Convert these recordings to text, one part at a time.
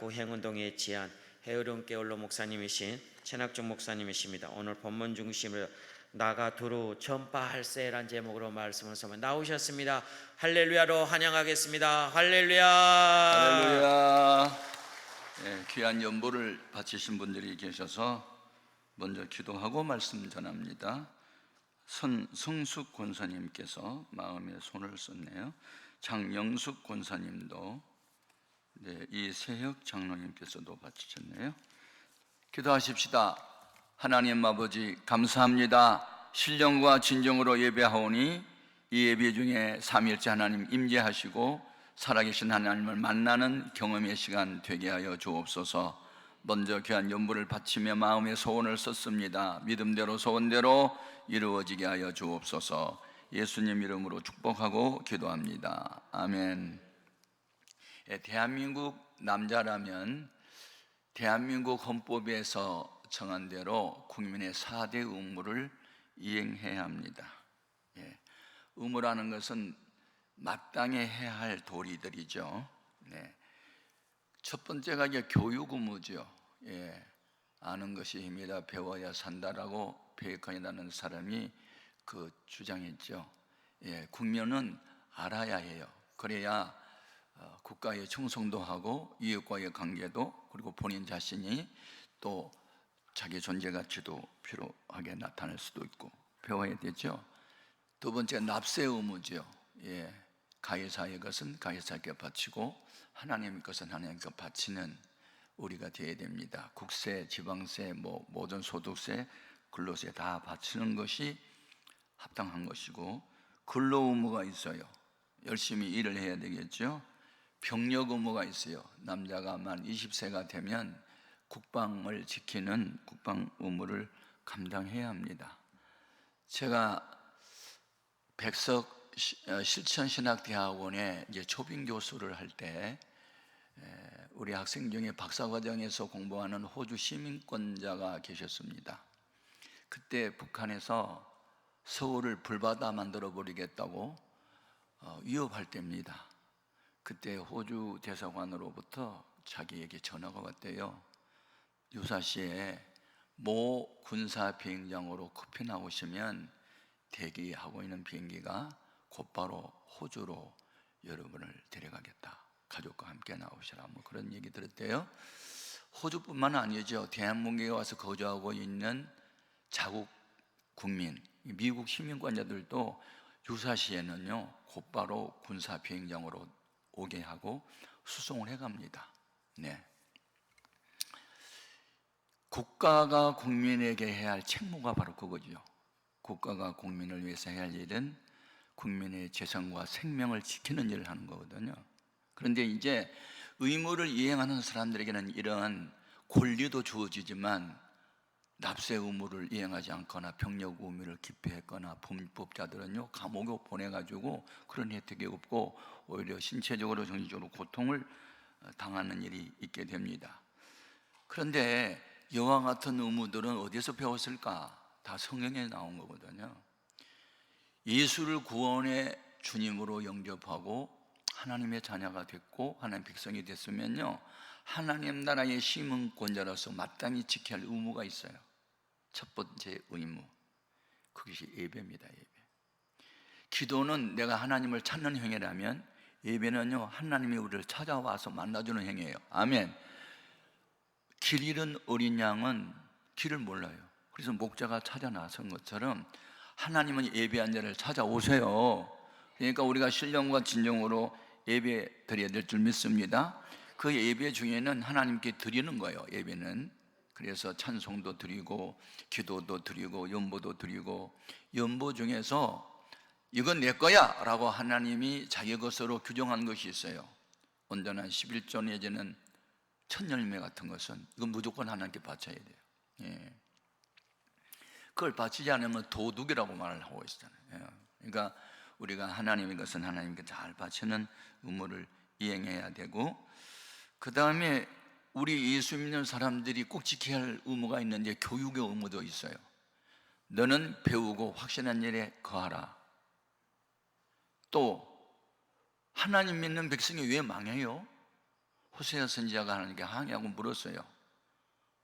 남구 행운동에 지한 해으름 깨울로 목사님이신 최낙중 목사님이십니다. 오늘 본문 중심으로 나가 두루 전파할세란 제목으로 말씀을 선포 나오셨습니다. 할렐루야로 환영하겠습니다. 할렐루야. 할렐루야. 귀한 연보를 바치신 분들이 계셔서 먼저 기도하고 말씀 전합니다. 성숙 권사님께서 마음에 손을 썼네요. 장영숙 권사님도, 이세혁 장로님께서도 바치셨네요. 기도하십시다. 하나님 아버지, 감사합니다. 신령과 진정으로 예배하오니 이 예배 중에 삼위일체 하나님 임재하시고 살아계신 하나님을 만나는 경험의 시간 되게 하여 주옵소서. 먼저 귀한 연부를 바치며 마음의 소원을 썼습니다. 믿음대로 소원대로 이루어지게 하여 주옵소서. 예수님 이름으로 축복하고 기도합니다. 아멘. 대한민국 남자라면 대한민국 헌법에서 정한 대로 국민의 4대 의무를 이행해야 합니다. 의무라는 것은 마땅히 해야 할 도리들이죠. 첫 번째가 이제 교육 의무죠. 아는 것이 힘이다, 배워야 산다라고 베이컨이라는 사람이 그 주장했죠. 국민은 알아야 해요. 그래야 국가의 충성도 하고 이웃과의 관계도, 그리고 본인 자신이 또 자기 존재 가치도 필요하게 나타날 수도 있고 배워야 되죠. 두 번째, 납세 의무죠. 가해사의 것은 가해사에게 바치고 하나님의 것은 하나님께 바치는 우리가 되어야 됩니다. 국세, 지방세, 모든 소득세, 근로세 다 바치는 것이 합당한 것이고, 근로 의무가 있어요. 열심히 일을 해야 되겠죠. 병력 의무가 있어요. 남자가 만 20세가 되면 국방을 지키는 국방 의무를 감당해야 합니다. 제가 백석 실천신학대학원에 이제 초빙 교수를 할 때 우리 학생 중에 박사과정에서 공부하는 호주 시민권자가 계셨습니다. 그때 북한에서 서울을 불바다 만들어 버리겠다고 위협할 때입니다. 그때 호주 대사관으로부터 자기에게 전화가 왔대요. 유사시에 모 군사 비행장으로 커피 나오시면 대기하고 있는 비행기가 곧바로 호주로 여러분을 데려가겠다. 가족과 함께 나오시라. 그런 얘기 들었대요. 호주뿐만 아니죠. 대한민국에 와서 거주하고 있는 자국 국민, 미국 시민권자들도 유사시에는요, 곧바로 군사 비행장으로 오게 하고 수송을 해갑니다. 국가가 국민에게 해야 할 책무가 바로 그거죠. 국가가 국민을 위해서 해야 할 일은 국민의 재산과 생명을 지키는 일을 하는 거거든요. 그런데 이제 의무를 이행하는 사람들에게는 이런 권리도 주어지지만 납세 의무를 이행하지 않거나 병력 의무를 기피했거나 범법자들은요, 감옥에 보내가지고 그런 혜택이 없고 오히려 신체적으로 정신적으로 고통을 당하는 일이 있게 됩니다. 그런데 이와 같은 의무들은 어디서 배웠을까? 다 성경에 나온 거거든요. 예수를 구원의 주님으로 영접하고 하나님의 자녀가 됐고 하나님 백성이 됐으면요, 하나님 나라의 시민권자로서 마땅히 지켜야 할 의무가 있어요. 첫 번째 의무, 그것이 예배입니다. 예배. 기도는 내가 하나님을 찾는 행위라면, 예배는요, 하나님이 우리를 찾아와서 만나주는 행위예요. 아멘. 길 잃은 어린 양은 길을 몰라요. 그래서 목자가 찾아 나선 것처럼 하나님은 예배한 자를 찾아오세요. 그러니까 우리가 신령과 진정으로 예배 드려야 될 줄 믿습니다. 그 예배 중에는 하나님께 드리는 거예요. 예배는. 그래서 찬송도 드리고 기도도 드리고 연보도 드리고, 연보 중에서 이건 내 거야 라고 하나님이 자기 것으로 규정한 것이 있어요. 온전한 11조 내지는 천열매 같은 것은 이건 무조건 하나님께 바쳐야 돼요. 그걸 바치지 않으면 도둑이라고 말을 하고 있잖아요. 그러니까 우리가 하나님의 것은 하나님께 잘 바치는 의무를 이행해야 되고, 그 다음에 우리 예수 믿는 사람들이 꼭 지켜야 할 의무가 있는데 교육의 의무도 있어요. 너는 배우고 확신한 일에 거하라. 또 하나님 믿는 백성이 왜 망해요? 호세아 선지자가 하나님께 항의하고 물었어요.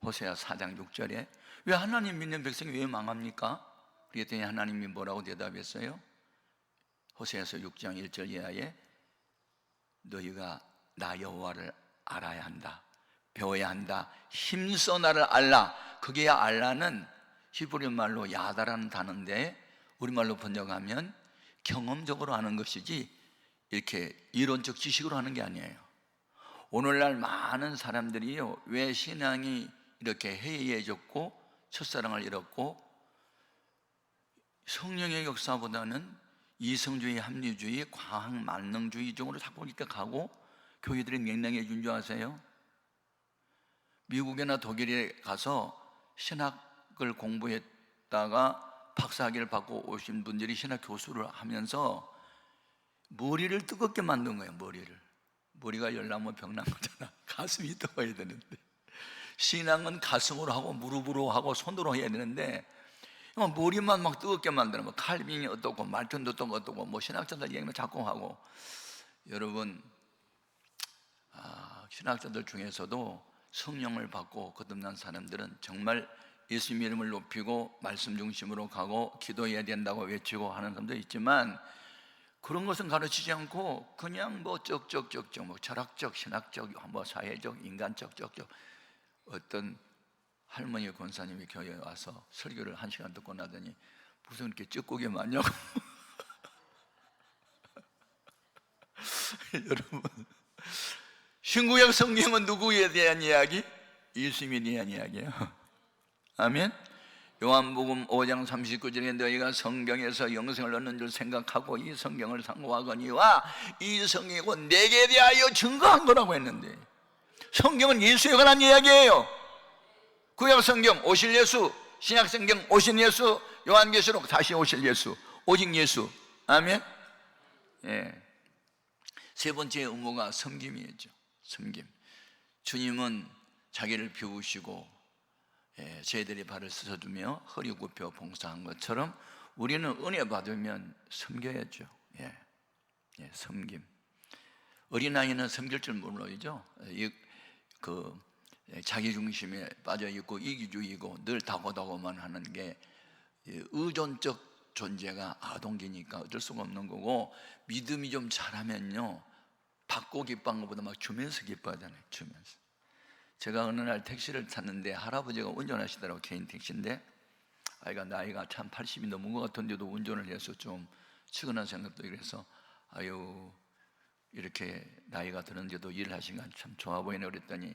호세아 4장 6절에 왜 하나님 믿는 백성이 왜 망합니까? 그랬더니 하나님이 뭐라고 대답했어요? 호세아서 6장 1절 이하에 너희가 나 여호와를 알아야 한다, 배워야 한다, 힘써 나를 알라. 그게 알라는 히브리 말로 야다라는 단어인데 우리말로 번역하면 경험적으로 하는 것이지 이렇게 이론적 지식으로 하는 게 아니에요. 오늘날 많은 사람들이요, 왜 신앙이 이렇게 해이해졌고 첫사랑을 잃었고 성령의 역사보다는 이성주의, 합리주의, 과학 만능주의 쪽으로 자꾸 이렇게 가고 교회들이 맹랑해진 줄 아세요? 미국이나 독일에 가서 신학을 공부했다가 박사학위를 받고 오신 분들이 신학 교수를 하면서 머리를 뜨겁게 만든 거예요. 머리가 열나면 병난 거잖아. 가슴이 뜨거워야 되는데 신앙은 가슴으로 하고 무릎으로 하고 손으로 해야 되는데 머리만 막 뜨겁게 만드는 거. 칼빈이 어떻고 말튼도 어떻고 뭐 신학자들 얘기는 자꾸 하고. 여러분, 신학자들 중에서도 성령을 받고 거듭난 사람들은 정말 예수님 이름을 높이고 말씀 중심으로 가고 기도해야 된다고 외치고 하는 사람도 있지만 그런 것은 가르치지 않고 그냥 뭐 쩍쩍쩍쩍 뭐 철학적, 신학적, 뭐 사회적, 인간적 쩍쩍. 어떤 할머니 권사님이 교회에 와서 설교를 1시간 듣고 나더니 무슨 이렇게 ጭ고게 많냐고. 여러분, 신구약 성경은 누구에 대한 이야기? 예수님에 대한 이야기예요. 아멘. 요한복음 5장 39절에 너희가 성경에서 영생을 얻는 줄 생각하고 이 성경을 상고하거니와 이 성경이 곧 내게 대하여 증거한 거라고 했는데 성경은 예수에 관한 이야기예요. 구약 성경 오실 예수, 신약 성경 오신 예수, 요한계시록 다시 오실 예수, 오직 예수. 아멘. 예. 세 번째 의무가 섬김이죠. 섬김. 주님은 자기를 비우시고 저희들이 발을 씻어주며 허리 굽혀 봉사한 것처럼 우리는 은혜 받으면 섬겨야죠. 섬김. 어린아이는 섬길 줄 모르죠. 자기 중심에 빠져 있고 이기주의고 늘 다고다고만 하는 게 의존적 존재가 아동기니까 어쩔 수가 없는 거고, 믿음이 좀 잘하면요 받고 기뻐한 것보다 막 주면서 기뻐하잖아요. 주면서. 제가 어느 날 택시를 탔는데 할아버지가 운전하시더라고요. 개인 택시인데 아이가 나이가 참 80이 넘은 것 같은데도 운전을 해서 좀 측은한 생각도 이래서 아유 이렇게 나이가 드는데도 일을 하시니까 참 좋아 보이네 그랬더니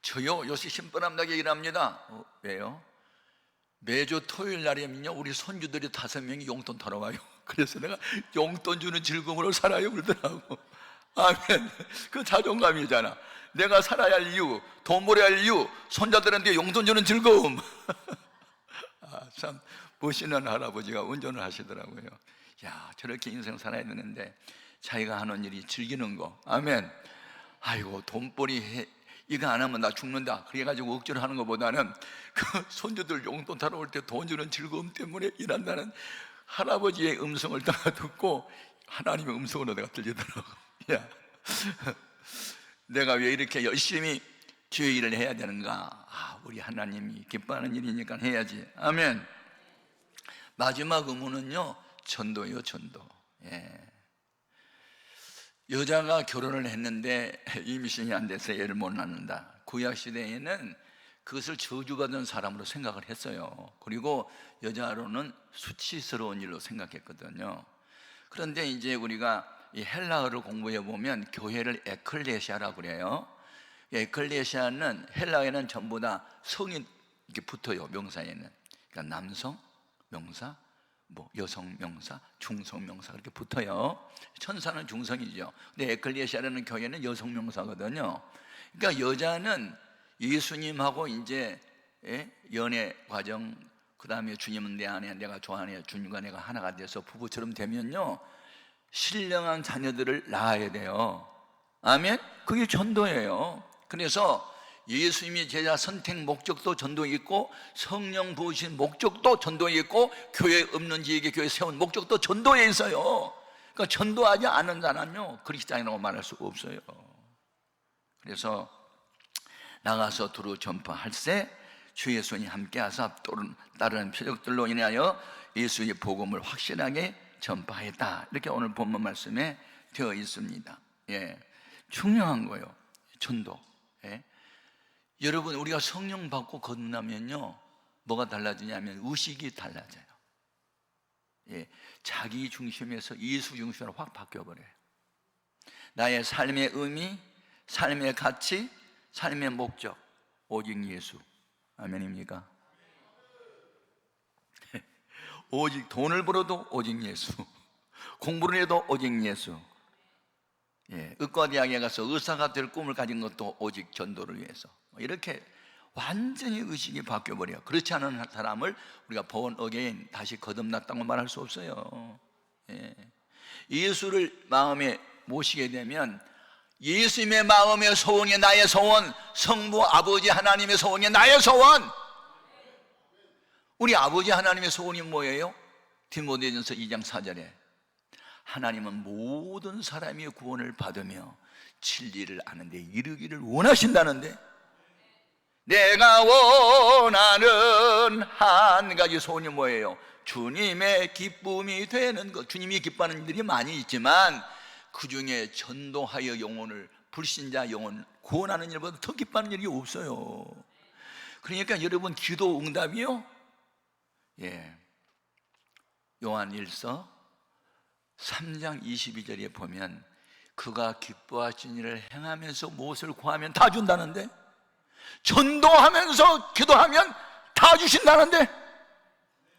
저요 요새 신바람나게 일합니다. 왜요? 매주 토요일 날이면요 우리 손주들이 5명이 용돈 털어와요. 그래서 내가 용돈 주는 즐거움으로 살아요 그러더라고. 아멘. 그 자존감이잖아. 내가 살아야 할 이유, 돈 벌어야 할 이유, 손자들한테 용돈 주는 즐거움. 참 멋있는 할아버지가 운전을 하시더라고요. 야, 저렇게 인생 살아야 되는데 자기가 하는 일이 즐기는 거. 아멘. 아이고 돈벌이 이거 안 하면 나 죽는다 그래가지고 억지로 하는 것보다는 그 손주들 용돈 타러 올 때 돈 주는 즐거움 때문에 일한다는 할아버지의 음성을 딱 듣고 하나님의 음성으로 내가 들리더라고. 야, 내가 왜 이렇게 열심히 주의 일을 해야 되는가? 우리 하나님이 기뻐하는 일이니까 해야지. 아멘. 마지막 의무는요 전도예요. 전도. 여자가 결혼을 했는데 임신이 안 돼서 애를 못 낳는다. 구약시대에는 그것을 저주받은 사람으로 생각을 했어요. 그리고 여자로는 수치스러운 일로 생각했거든요. 그런데 이제 우리가 이 헬라어를 공부해 보면 교회를 에클레시아라고 그래요. 에클레시아는 헬라어에는 전부 다 성이 이렇게 붙어요. 명사에는. 그러니까 남성 명사, 뭐 여성 명사, 중성 명사 그렇게 붙어요. 천사는 중성이죠. 근데 에클레시아라는 교회는 여성 명사거든요. 그러니까 여자는 예수님하고 이제 연애 과정, 그 다음에 주님은 내 아내, 내가 좋아하는 주님과 내가 하나가 돼서 부부처럼 되면요 신령한 자녀들을 낳아야 돼요. 아멘. 그게 전도예요. 그래서 예수님이 제자 선택 목적도 전도에 있고 성령 부으신 목적도 전도에 있고 교회 없는 지역에 교회 세운 목적도 전도에 있어요. 그러니까 전도하지 않은 자는요 그리스도인이라고 말할 수가 없어요. 그래서 나가서 두루 전파할세 주의 손이 함께하사 따르는 표적들로 인하여 예수의 복음을 확실하게 전파했다. 이렇게 오늘 본문 말씀에 되어 있습니다. 예, 중요한 거예요. 전도. 예. 여러분, 우리가 성령 받고 거듭나면요, 뭐가 달라지냐면 의식이 달라져요. 예, 자기 중심에서 예수 중심으로 확 바뀌어버려요. 나의 삶의 의미, 삶의 가치, 삶의 목적, 오직 예수. 아멘입니까? 오직 돈을 벌어도 오직 예수, 공부를 해도 오직 예수. 예, 의과대학에 가서 의사가 될 꿈을 가진 것도 오직 전도를 위해서. 이렇게 완전히 의식이 바뀌어버려요. 그렇지 않은 사람을 우리가 born again, 다시 거듭났다고 말할 수 없어요. 예. 예수를 마음에 모시게 되면 예수님의 마음의 소원이 나의 소원, 성부 아버지 하나님의 소원이 나의 소원. 우리 아버지 하나님의 소원이 뭐예요? 디모데전서 2장 4절에 하나님은 모든 사람이 구원을 받으며 진리를 아는 데 이르기를 원하신다는데, 내가 원하는 한 가지 소원이 뭐예요? 주님의 기쁨이 되는 것. 주님이 기뻐하는 일들이 많이 있지만 그 중에 전도하여 영혼을, 불신자 영혼 구원하는 일보다 더 기뻐하는 일이 없어요. 그러니까 여러분, 기도 응답이요, 예, 요한 1서 3장 22절에 보면 그가 기뻐하신 일을 행하면서 무엇을 구하면 다 준다는데, 전도하면서 기도하면 다 주신다는데,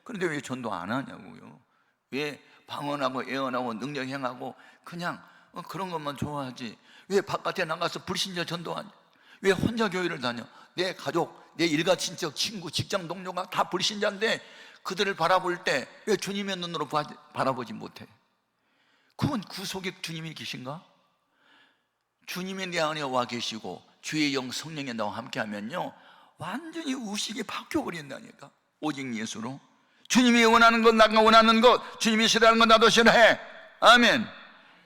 그런데 왜 전도 안 하냐고요? 왜 방언하고 예언하고 능력 행하고 그냥 그런 것만 좋아하지? 왜 바깥에 나가서 불신자 전도하냐? 왜 혼자 교회를 다녀? 내 가족, 내 일가 친척, 친구, 직장 동료가 다 불신자인데 그들을 바라볼 때 왜 주님의 눈으로 바라보지 못해? 그건 구속의 주님이 계신가? 주님이 내 안에 와 계시고 주의 영 성령이 나와 함께하면요, 완전히 의식이 바뀌어버린다니까. 오직 예수로. 주님이 원하는 것, 나가 원하는 것, 주님이 싫어하는 것 나도 싫어해. 아멘.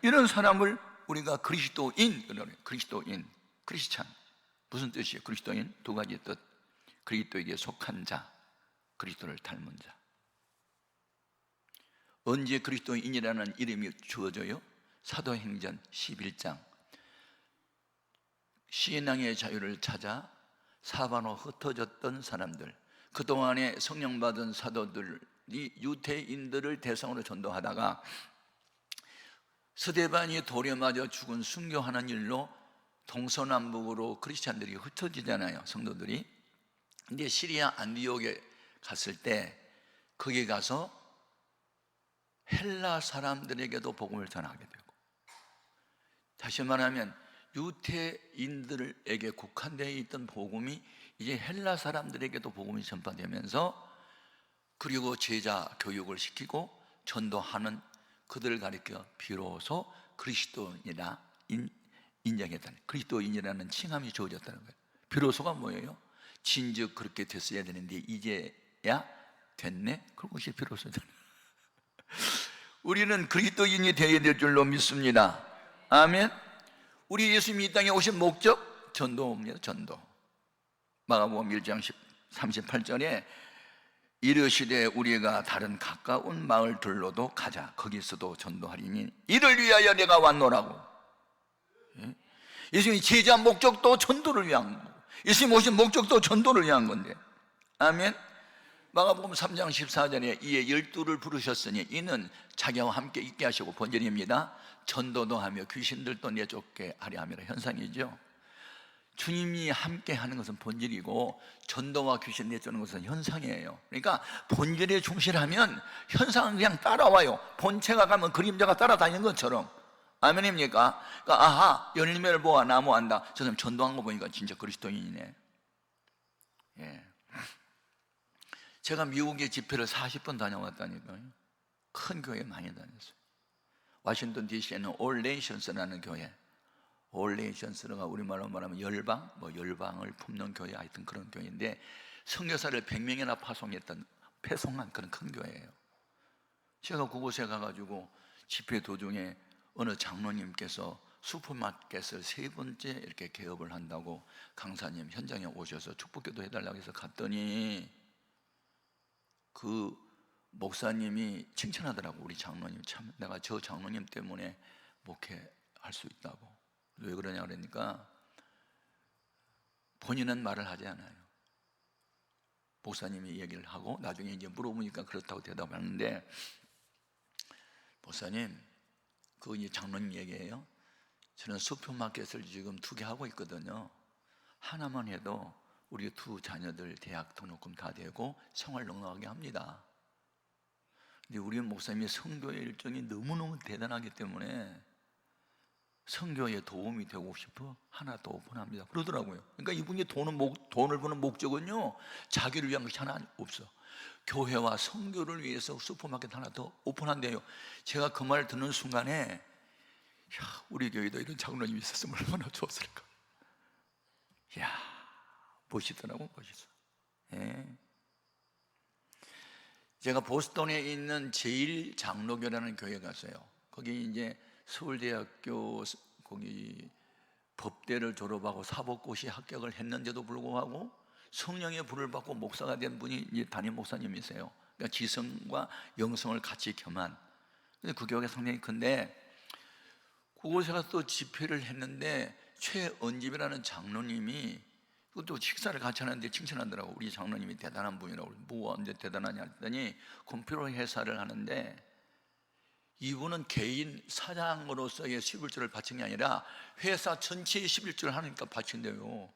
이런 사람을 우리가 그리스도인, 그리스도인, 크리스찬. 무슨 뜻이에요? 그리스도인 두 가지 뜻. 그리스도에게 속한 자, 그리스도를 닮은 자. 언제 그리스도인이라는 이름이 주어져요? 사도행전 11장. 신앙의 자유를 찾아 사방으로 흩어졌던 사람들, 그동안에 성령 받은 사도들이 유대인들을 대상으로 전도하다가 스데반이 돌에 맞아 죽은 순교하는 일로 동서남북으로 크리스찬들이 흩어지잖아요, 성도들이. 근데 시리아 안디옥에 갔을 때 거기 가서 헬라 사람들에게도 복음을 전하게 되고, 다시 말하면 유대인들에게 국한되어 있던 복음이 이제 헬라 사람들에게도 복음이 전파되면서, 그리고 제자 교육을 시키고 전도하는 그들을 가리켜 비로소 그리스도인이라 인정했다는, 그리스도인이라는 칭함이 주어졌다는 거예요. 비로소가 뭐예요? 진즉 그렇게 됐어야 되는데 이제야 됐네? 그것이 비로소잖아요. 우리는 그리스도인이 되어야 될 줄로 믿습니다. 아멘. 우리 예수님이 이 땅에 오신 목적, 전도입니다. 전도. 마가복음 1장 38절에 이르시되 우리가 다른 가까운 마을들로도 가자. 거기서도 전도하리니 이를 위하여 내가 왔노라고. 예수님이 제자 목적도 전도를 위한 거고, 예수님 오신 목적도 전도를 위한 건데. 아멘. 마가복음 3장 14절에 이에 12를 부르셨으니 이는 자기와 함께 있게 하시고, 본절입니다. 전도도 하며 귀신들도 내쫓게 하려 함이라. 현상이죠. 주님이 함께 하는 것은 본질이고 전도와 귀신 내쫓는 것은 현상이에요. 그러니까 본질에 충실하면 현상은 그냥 따라와요. 본체가 가면 그림자가 따라다니는 것처럼. 아멘입니까? 그러니까 아하, 열매를 보아 나무한다. 저 사람 전도한 거 보니까 진짜 그리스도인이네. 예. 제가 미국에 집회를 40번 다녀왔다니까요. 큰 교회 많이 다녔어요. 워싱턴 DC에는 All Nations라는 교회, All Nations가 우리말로 말하면 열방, 열방을 품는 교회, 하여튼 그런 교회인데 선교사를 100명이나 배송한 그런 큰 교회예요. 제가 그곳에 가가지고 집회 도중에 어느 장로님께서 슈퍼마켓을 3번째 이렇게 개업을 한다고 강사님 현장에 오셔서 축복기도 해달라고 해서 갔더니 그 목사님이 칭찬하더라고. 우리 장로님 참, 내가 저 장로님 때문에 목회할 수 있다고. 왜 그러냐 그러니까 본인은 말을 하지 않아요. 목사님이 얘기를 하고 나중에 이제 물어보니까 그렇다고 대답하는데, 목사님, 그 이제 장로님 얘기예요. 저는 슈퍼마켓을 지금 2개 하고 있거든요. 하나만 해도 우리 2 자녀들 대학 등록금 다 되고 생활 넉넉하게 합니다. 근데 우리 목사님이 선교의 일정이 너무너무 대단하기 때문에 선교에 도움이 되고 싶어 하나 더 오픈합니다 그러더라고요. 그러니까 이분이 돈을 버는 목적은요, 자기를 위한 것이 하나 없어. 교회와 선교를 위해서 슈퍼마켓 하나 더 오픈한대요. 제가 그 말을 듣는 순간에, 야, 우리 교회도 이런 장로님이 있었으면 얼마나 좋았을까. 야, 멋있더라고, 멋있어. 예. 제가 보스턴에 있는 제1장로교라는 교회 갔어요. 거기 이제 서울대학교 거기 법대를 졸업하고 사법고시 합격을 했는데도 불구하고 성령의 불을 받고 목사가 된 분이 이제 담임 목사님이세요. 그러니까 지성과 영성을 같이 겸한. 근데 그 교회가 상당히 큰데, 그곳에 가서 또 집회를 했는데 최언집이라는 장로님이, 그것도 식사를 같이 하는데 칭찬하더라고. 우리 장로님이 대단한 분이라고. 뭐가 언제 대단하냐 했더니, 컴퓨터 회사를 하는데 이분은 개인 사장으로서의 11조를 바친 게 아니라 회사 전체의 11조를 하니까 바친대요.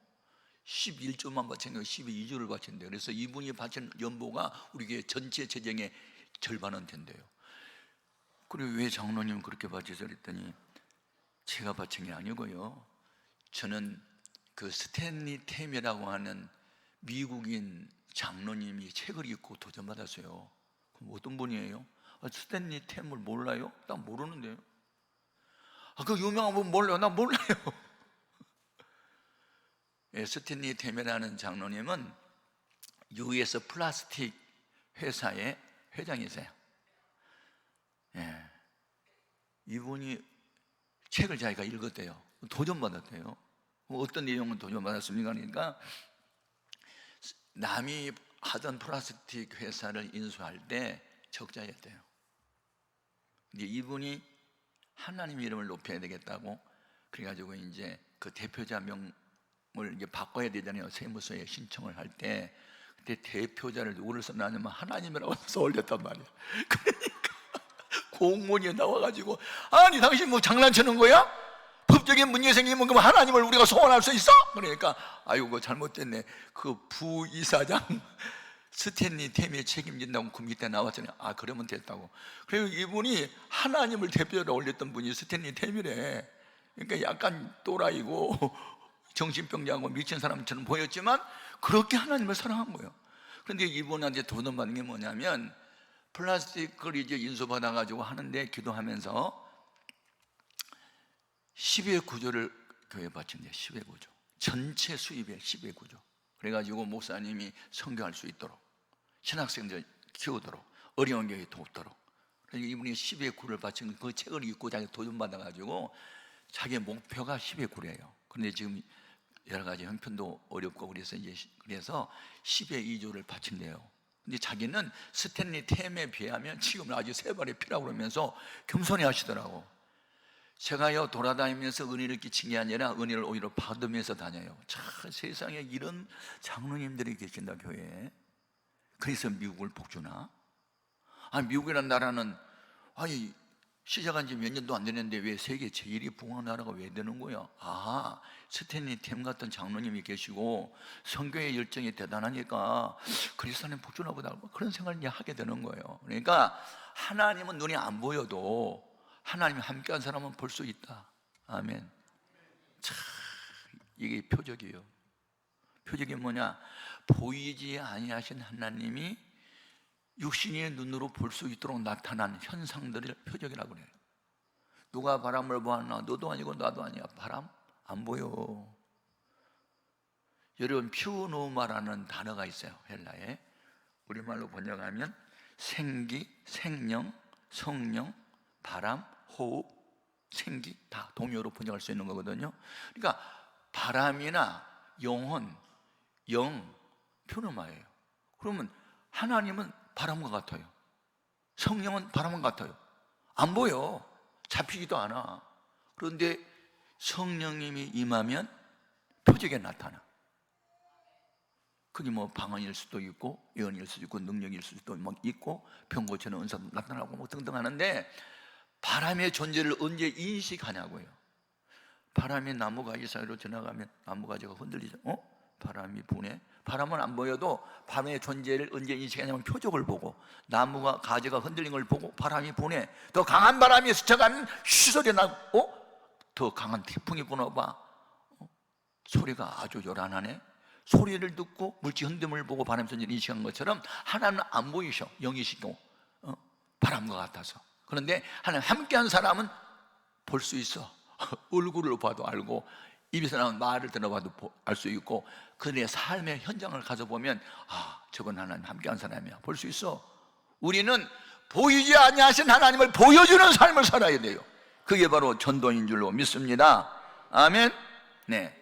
11조만 바친 게 12조를 바친대요. 그래서 이분이 바친 연보가 우리 교회 전체 재정의 절반은 된대요. 그리고 왜 장로님 그렇게 바치죠? 그랬더니 제가 바친 게 아니고요, 저는 그 스탠리 템이라고 하는 미국인 장로님이 책을 읽고 도전받았어요. 그럼 어떤 분이에요? 스탠리 템을 몰라요? 나 모르는데요. 그 유명한 분 몰라요? 나 몰라요. 예, 스탠리 템이라는 장로님은 US 플라스틱 회사의 회장이세요. 예, 이분이 책을 자기가 읽었대요. 도전받았대요. 어떤 내용은 도전받았습니까? 그러니까 남이 하던 플라스틱 회사를 인수할 때 적자였대요. 근데 이분이 하나님 이름을 높여야 되겠다고 그래가지고 이제 그 대표자 명을 이제 바꿔야 되잖아요. 세무서에 신청을 할 때. 그때 대표자를 누구를 썼냐면 하나님이라고 써 올렸단 말이에요. 그러니까 공무원이 나와가지고, 아니 당신 뭐 장난치는 거야? 법적인 문제 생기면 그럼 하나님을 우리가 소환할 수 있어? 그러니까 아이고 잘못됐네. 그 부이사장 스탠리 템이 책임진다고 그 밑에 나왔잖아요. 아, 그러면 됐다고. 그리고 이분이 하나님을 대표로 올렸던 분이 스탠리 템이래. 그러니까 약간 또라이고 정신병자하고 미친 사람처럼 보였지만 그렇게 하나님을 사랑한 거예요. 그런데 이분한테 도전받은 게 뭐냐면, 플라스틱을 이제 인수받아가지고 하는데 기도하면서 10의 구조를 교회에 바친대요. 10의 구조, 전체 수입의 10의 구조. 그래가지고 목사님이 선교할 수 있도록, 신학생들 키우도록, 어려운 교회에 돕도록. 그러니까 이분이 10의 구를 바친 그 책을 읽고 자기 도전받아가지고 자기의 목표가 10의 구래요. 그런데 지금 여러 가지 형편도 어렵고 그래서 10의 2조를 바친대요. 근데 자기는 스탠리 템에 비하면 지금 아주 세 발의 피라고 그러면서 겸손히 하시더라고. 제가요 돌아다니면서 은혜를 끼친 게 아니라 은혜를 오히려 받으면서 다녀요. 참 세상에 이런 장로님들이 계신다, 교회에. 그래서 미국을 복주나? 아니, 미국이라는 나라는 아니 시작한 지 몇 년도 안 되는데 왜 세계 제1위 붕어 나라가 왜 되는 거야? 아, 스탠리 템 같은 장로님이 계시고 선교의 열정이 대단하니까 그리스도는 복주나 보다, 그런 생각을 이제 하게 되는 거예요. 그러니까 하나님은 눈에 안 보여도 하나님이 함께한 사람은 볼 수 있다. 아멘. 참, 이게 표적이에요. 표적이 뭐냐? 보이지 아니하신 하나님이 육신의 눈으로 볼 수 있도록 나타난 현상들을 표적이라고 그래요. 누가 바람을 보았나? 너도 아니고 나도 아니야. 바람 안 보여. 여러분, 퓨노마라는 단어가 있어요. 헬라에. 우리말로 번역하면 생기, 생명, 성령, 바람, 호흡. 생기 다 동요로 번역할 수 있는 거거든요. 그러니까 바람이나 영혼, 영, 표현어예요. 그러면 하나님은 바람과 같아요. 성령은 바람과 같아요. 안 보여. 잡히지도 않아. 그런데 성령님이 임하면 표적에 나타나. 그게 뭐 방언일 수도 있고 예언일 수도 있고 능력일 수도 막 있고 병 고치는 은사도 나타나고 뭐 등등 하는데, 바람의 존재를 언제 인식하냐고요. 바람이 나무가지 사이로 지나가면 나무가지가 흔들리죠. 바람이 부네. 바람은 안 보여도 바람의 존재를 언제 인식하냐면 표적을 보고, 나무가 가지가 흔들린 걸 보고 바람이 부네. 더 강한 바람이 스쳐가면 쉬 소리 나고, 더 강한 태풍이 불어봐. 소리가 아주 요란하네. 소리를 듣고 물질 흔듦을 보고 바람 존재를 인식한 것처럼 하나님은 안 보이셔. 영이시고 바람과 같아서. 그런데 하나님 함께한 사람은 볼 수 있어. 얼굴을 봐도 알고, 입에서 나온 말을 들어봐도 알 수 있고, 그들의 삶의 현장을 가서 보면 저건 하나님 함께한 사람이야, 볼 수 있어. 우리는 보이지 아니하신 하나님을 보여주는 삶을 살아야 돼요. 그게 바로 전도인 줄로 믿습니다. 아멘. 네,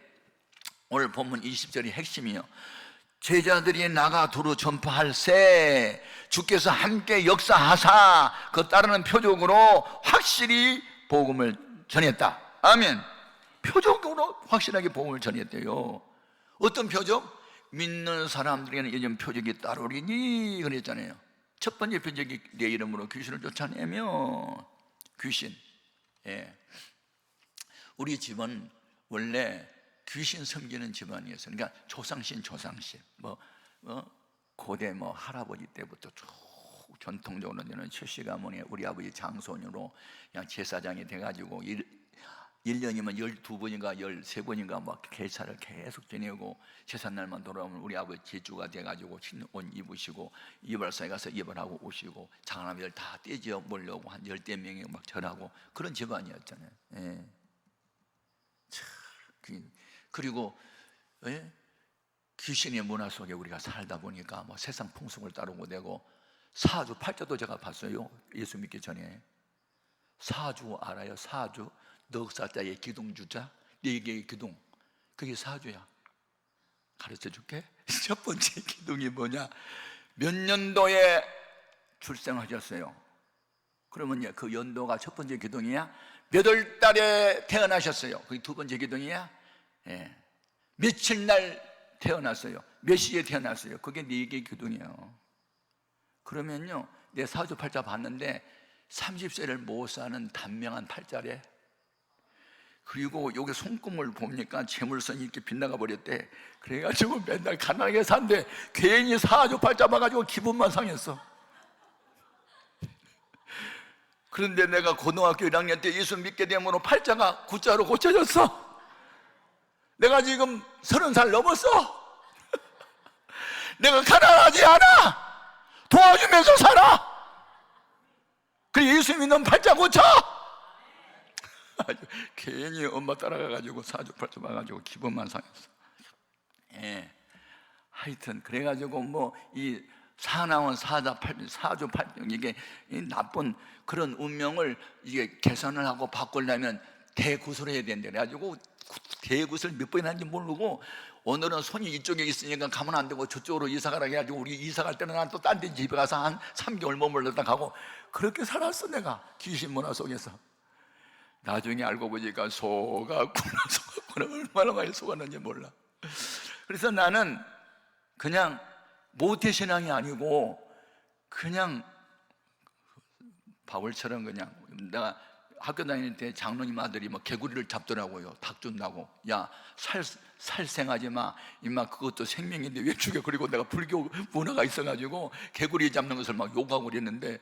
오늘 본문 20절이 핵심이요. 제자들이 나가 두루 전파할세, 주께서 함께 역사하사 그 따르는 표적으로 확실히 복음을 전했다. 아멘. 표적으로 확실하게 복음을 전했대요. 어떤 표적? 믿는 사람들에게는 이런 표적이 따르리니 그랬잖아요. 첫 번째 표적이 내 이름으로 귀신을 쫓아내며, 귀신. 우리 집은 원래 귀신 섬기는 집안이었어요. 그러니까 조상신 고대 할아버지 때부터 쭉 전통적으로 저는 최씨 가문에 우리 아버지 장손으로 그냥 제사장이 돼가지고 1년이면 12번인가 13번인가 막 계사를 계속 지내고, 제삿날만 돌아오면 우리 아버지 제주가 돼가지고 옷 입으시고 이발사에 가서 이발하고 오시고 장남들 다 떼지어 보려고 한 10대 명이 막 절하고 그런 집안이었잖아요. 그리고 귀신의 문화 속에 우리가 살다 보니까 뭐 세상 풍속을 따르고 되고, 사주 팔자도 제가 봤어요. 예수 믿기 전에. 사주 알아요? 사주. 넉사자의 기둥주자, 4개의 기둥, 그게 사주야. 가르쳐 줄게. 첫 번째 기둥이 뭐냐? 몇 년도에 출생하셨어요? 그러면 그 연도가 첫 번째 기둥이야. 몇 월 달에 태어나셨어요? 그게 두 번째 기둥이야. 며칠 날 태어났어요? 몇 시에 태어났어요? 그게 4개의 기둥이에요. 그러면요, 내 사주 팔자 봤는데 30세를 못 사는 단명한 팔자래. 그리고 여기 손금을 보니까 재물선이 이렇게 빗나가 버렸대. 그래가지고 맨날 가난하게 산대. 괜히 사주 팔자 봐가지고 기분만 상했어. 그런데 내가 고등학교 1학년 때 예수 믿게 됨으로 팔자가 구자로 고쳐졌어. 내가 지금 30살 넘었어. 내가 가난하지 않아. 도와주면서 살아. 그래, 예수 믿는 팔자 고쳐. 괜히 엄마 따라가가지고 사주팔자 봐가지고 기분만 상했어. 하여튼 그래가지고 이 사나운 사주팔자, 이게 나쁜 그런 운명을 이게 개선을 하고 바꾸려면 대구슬 해야 된대. 그래가지고 대구슬 몇 번이나 하는지 모르고, 오늘은 손이 이쪽에 있으니까 가면 안 되고 저쪽으로 이사 가라 해가지고, 우리 이사 갈 때는 난 또 딴 데 집에 가서 한 3개월 머물렀다 가고 그렇게 살았어. 내가 귀신 문화 속에서. 나중에 알고 보니까 속았구나. 얼마나 많이 속았는지 몰라. 그래서 나는 그냥 모태신앙이 아니고 그냥 바울처럼 그냥, 내가 학교 다닐 때 장로님 아들이 개구리를 잡더라고요. 닭 준다고. 야, 살생하지 마. 임마, 그것도 생명인데 왜 죽여? 그리고 내가 불교 문화가 있어가지고 개구리 잡는 것을 막 욕하고 그랬는데,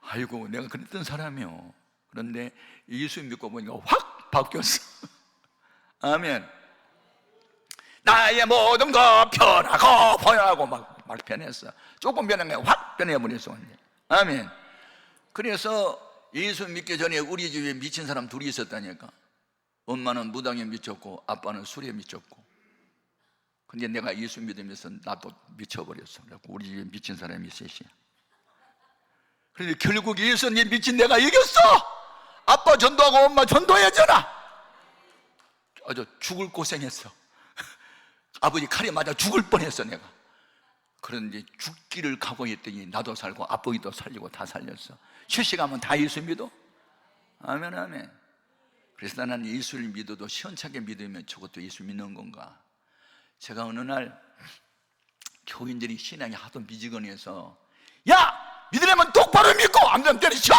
아이고, 내가 그랬던 사람이요. 그런데 예수 믿고 보니까 확 바뀌었어. 아멘. 나의 모든 것 변하고 보여하고 막 변했어. 조금 변한 게 확 변해버렸어. 아멘. 그래서 예수 믿기 전에 우리 집에 미친 사람 둘이 있었다니까. 엄마는 무당에 미쳤고 아빠는 술에 미쳤고. 근데 내가 예수 믿으면서 나도 미쳐버렸어. 그래서 우리 집에 미친 사람이 셋이야. 그런데 결국 예수님 미친 내가 이겼어. 아빠 전도하고 엄마 전도해줘라. 아주 죽을 고생했어. 아버지 칼에 맞아 죽을 뻔했어 내가. 그런데 죽기를 각오했더니 나도 살고 아버지도 살리고 다 살렸어. 실시간은 다 예수 믿어? 아멘 아멘. 그래서 나는 예수를 믿어도 시원찮게 믿으면 저것도 예수 믿는 건가. 제가 어느 날 교인들이 신앙이 하도 미지근해서 야! 믿으려면 똑바로 믿고 안 되면 때려쳐!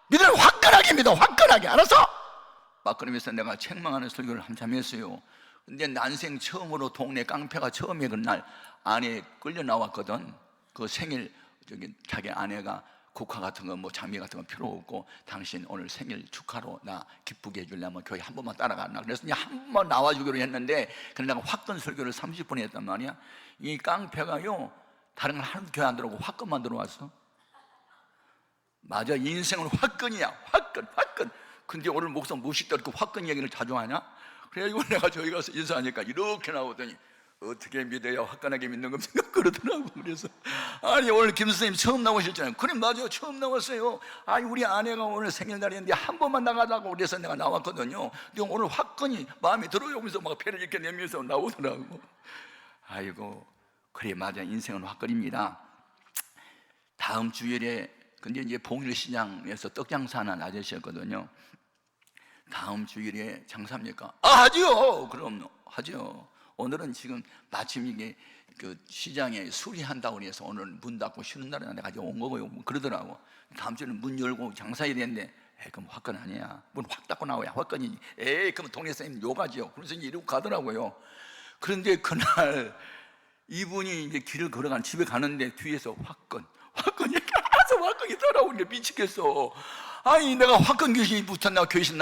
믿으려면 화끈하게 믿어. 화끈하게. 알았어? 막 그러면서 내가 책망하는 설교를 한참 했어요. 근데 난생 처음으로 동네 깡패가 처음에 그날 아내 끌려 나왔거든. 그 생일 자기 아내가 국화 같은 거 뭐 장미 같은 거 필요 없고 당신 오늘 생일 축하로 나 기쁘게 해주려면 교회 한 번만 따라가나. 그래서 이제 한 번만 나와주기로 했는데 그래 내가 화끈 설교를 30분 했단 말이야. 이 깡패가요 다른 걸 하나도 교회 안 들어오고 화끈만 들어왔어. 맞아, 인생은 화끈이야. 화끈. 근데 오늘 목사 무식도 그렇게 화끈 얘기를 자주 하냐? 그래가지고 내가 저기 가서 인사하니까 이렇게 나오더니 어떻게 믿어야 화끈하게 믿는 겁니까? 그러더라고. 그래서 아니 오늘 김 선생님 처음 나오셨잖아요. 그래 맞아요, 처음 나왔어요. 아니 우리 아내가 오늘 생일날이었는데 한 번만 나가자고 그래서 내가 나왔거든요. 근데 오늘 화끈이 마음에 들어요. 하면서 막 배를 이렇게 내면서 나오더라고. 아이고 그래 맞아, 인생은 화끈입니다. 다음 주일에 근데 이제 봉일시장에서 떡장사하는 아저씨였거든요. 다음 주일에 장사합니까? 하죠. 그럼 하죠. 오늘은 지금 마침 이게 그 시장에 수리한다고 해서 오늘 문 닫고 쉬는 날에 내가 이제 온 거고요. 그러더라고. 다음 주에는 문 열고 장사해야 되는데 그럼 화끈 아니야. 문 확 닫고 나와야 화끈이지. 그럼 동네 사장님 욕하지요. 그래서 이제 이러고 가더라고요. 그런데 그날 이분이 이제 길을 걸어간 집에 가는데 뒤에서 화끈이 계속 화끈이 따라오는데 미치겠어. 아니 내가 화끈 귀신이 붙었나. 귀신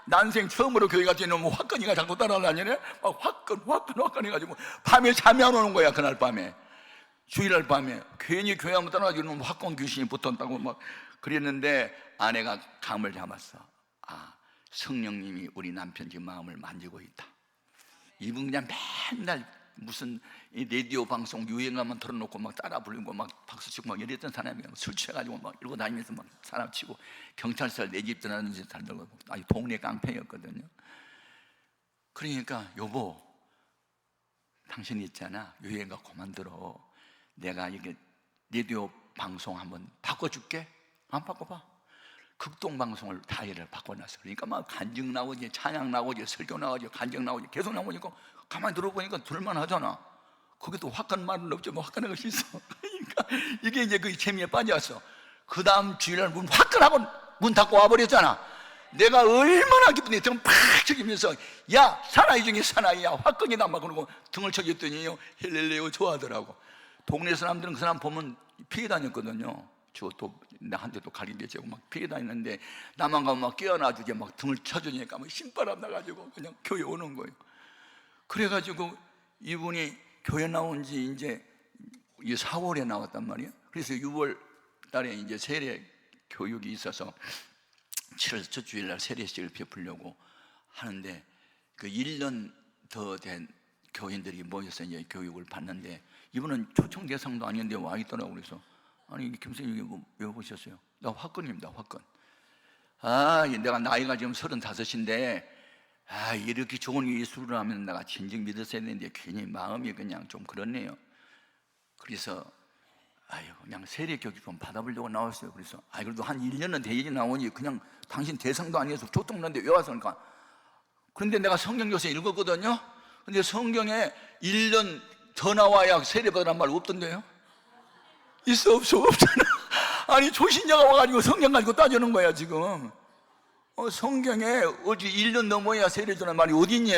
난생 처음으로 교회 갔더니 뭐 화끈이가 자꾸 따라다니네. 막 화끈 해가지고 밤에 잠이 안 오는 거야. 그날 밤에 주일날 밤에 괜히 교회 한번 따라가지고 화끈 귀신이 붙었다고 막 그랬는데 아내가 감을 잡았어. 성령님이 우리 남편 지금 마음을 만지고 있다. 이분 그냥 맨날 무슨 이 라디오 방송 유행하면 틀어놓고 막 따라 부르고 막 박수치고 막 이랬던 사람이 술 취해가지고 막 이러고 다니면서 막 사람 치고 경찰서 내 집 떠나는 짓 잘 들고 동네 깡패였거든요. 그러니까 여보 당신 있잖아 유행가 그만 들어. 내가 이게 라디오 방송 한번 바꿔줄게. 안 바꿔봐. 극동방송을 다이를 바꿔놨어. 그러니까 막 간증 나오지, 찬양 나오지, 설교 나오지, 간증 나오지 계속 나오니까 가만히 들어보니까 들만하잖아. 거기도 화끈 말은 없죠. 뭐 화끈한 것이 있어. 그러니까 이게 이제 그 재미에 빠졌어. 그 다음 주일날 문 화끈하고 문 닫고 와버렸잖아. 내가 얼마나 기쁜데 등 팍 쳐주면서 야 사나이 중에 사나이야 화끈이다 막 그러고 등을 쳐줬더니요 헬렐레오 좋아하더라고. 동네 사람들은 그 사람 보면 피해 다녔거든요. 저또 나한테 또 가리대 재고 막 피해 다녔는데 나만 가면 막 깨어나주게 막 등을 쳐주니까 막 신바람 나가지고 그냥 교회 오는 거예요. 그래가지고 이분이 교회 나온 지 이제 4월에 나왔단 말이에요. 그래서 6월 달에 이제 세례 교육이 있어서 7월 첫 주일날 세례식을 베풀려고 하는데 그 1년 더 된 교인들이 모여서 이제 교육을 받는데 이분은 초청 대상도 아닌데 와 있더라고. 그래서 아니 김 선생님 왜 오셨어요? 나 화끈입니다. 화끈. 내가 나이가 지금 35인데 이렇게 좋은 예술을 하면 내가 진정 믿었어야 되는데 괜히 마음이 그냥 좀 그렇네요. 그래서 그냥 세례 교육 좀 받아보려고 나왔어요. 그래서 그래도 한 1년은 돼야지 나오니 그냥 당신 대상도 아니어서 조통난데 왜 왔어? 그러니까 그런데 내가 성경 요새 읽었거든요. 근데 성경에 1년 더 나와야 세례 받으란 말 없던데요? 있어 없어? 없잖아. 아니 조신자가 와가지고 성경 가지고 따지는 거야 지금. 성경에 어디 1년 넘어야 세례 주는 말이 어디 있니?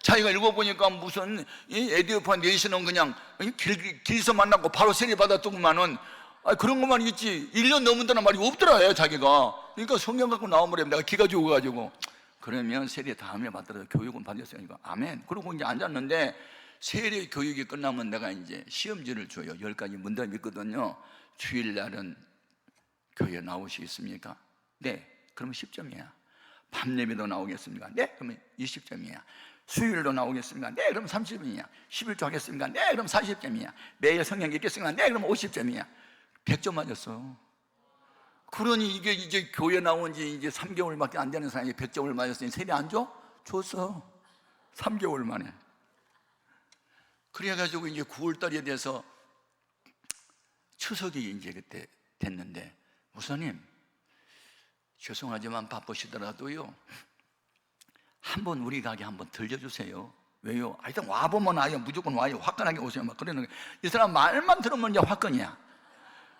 자기가 읽어보니까 무슨 에디오파 내시는 그냥 길에서 만나고 바로 세례 받았더구만은 그런 것만 있지 1년 넘은다는 말이 없더라 자기가. 그러니까 성경 갖고 나오면 내가 기가 죽어가지고 그러면 세례 다음에 받더라도 교육은 받았으니까 아멘. 그러고 이제 앉았는데 세례 교육이 끝나면 내가 이제 시험지를 줘요. 10가지 문답이 있거든요. 주일날은 교회 나오시겠습니까? 네. 그러면 10점이야. 밤 예배도 나오겠습니까? 네. 그러면 20점이야. 수요일도 나오겠습니까? 네. 그럼 30점이야. 11조 하겠습니까? 네. 그럼 40점이야. 매일 성경 읽겠습니까? 네. 그럼 50점이야. 100점 맞았어. 그러니 이게 이제 교회 나온 지 이제 3개월밖에 안 되는 사람이 100점을 맞았으니 세례 안 줘? 줬어. 3개월 만에. 그래가지고 이제 9월달에 돼서 추석이 이제 그때 됐는데, 목사님, 죄송하지만 바쁘시더라도요, 한번 우리 가게 한번 들려주세요. 왜요? 일단 와보면 아예 무조건 와요. 화끈하게 오세요. 막 그러는 거예요. 이 사람 말만 들으면 이제 화끈이야.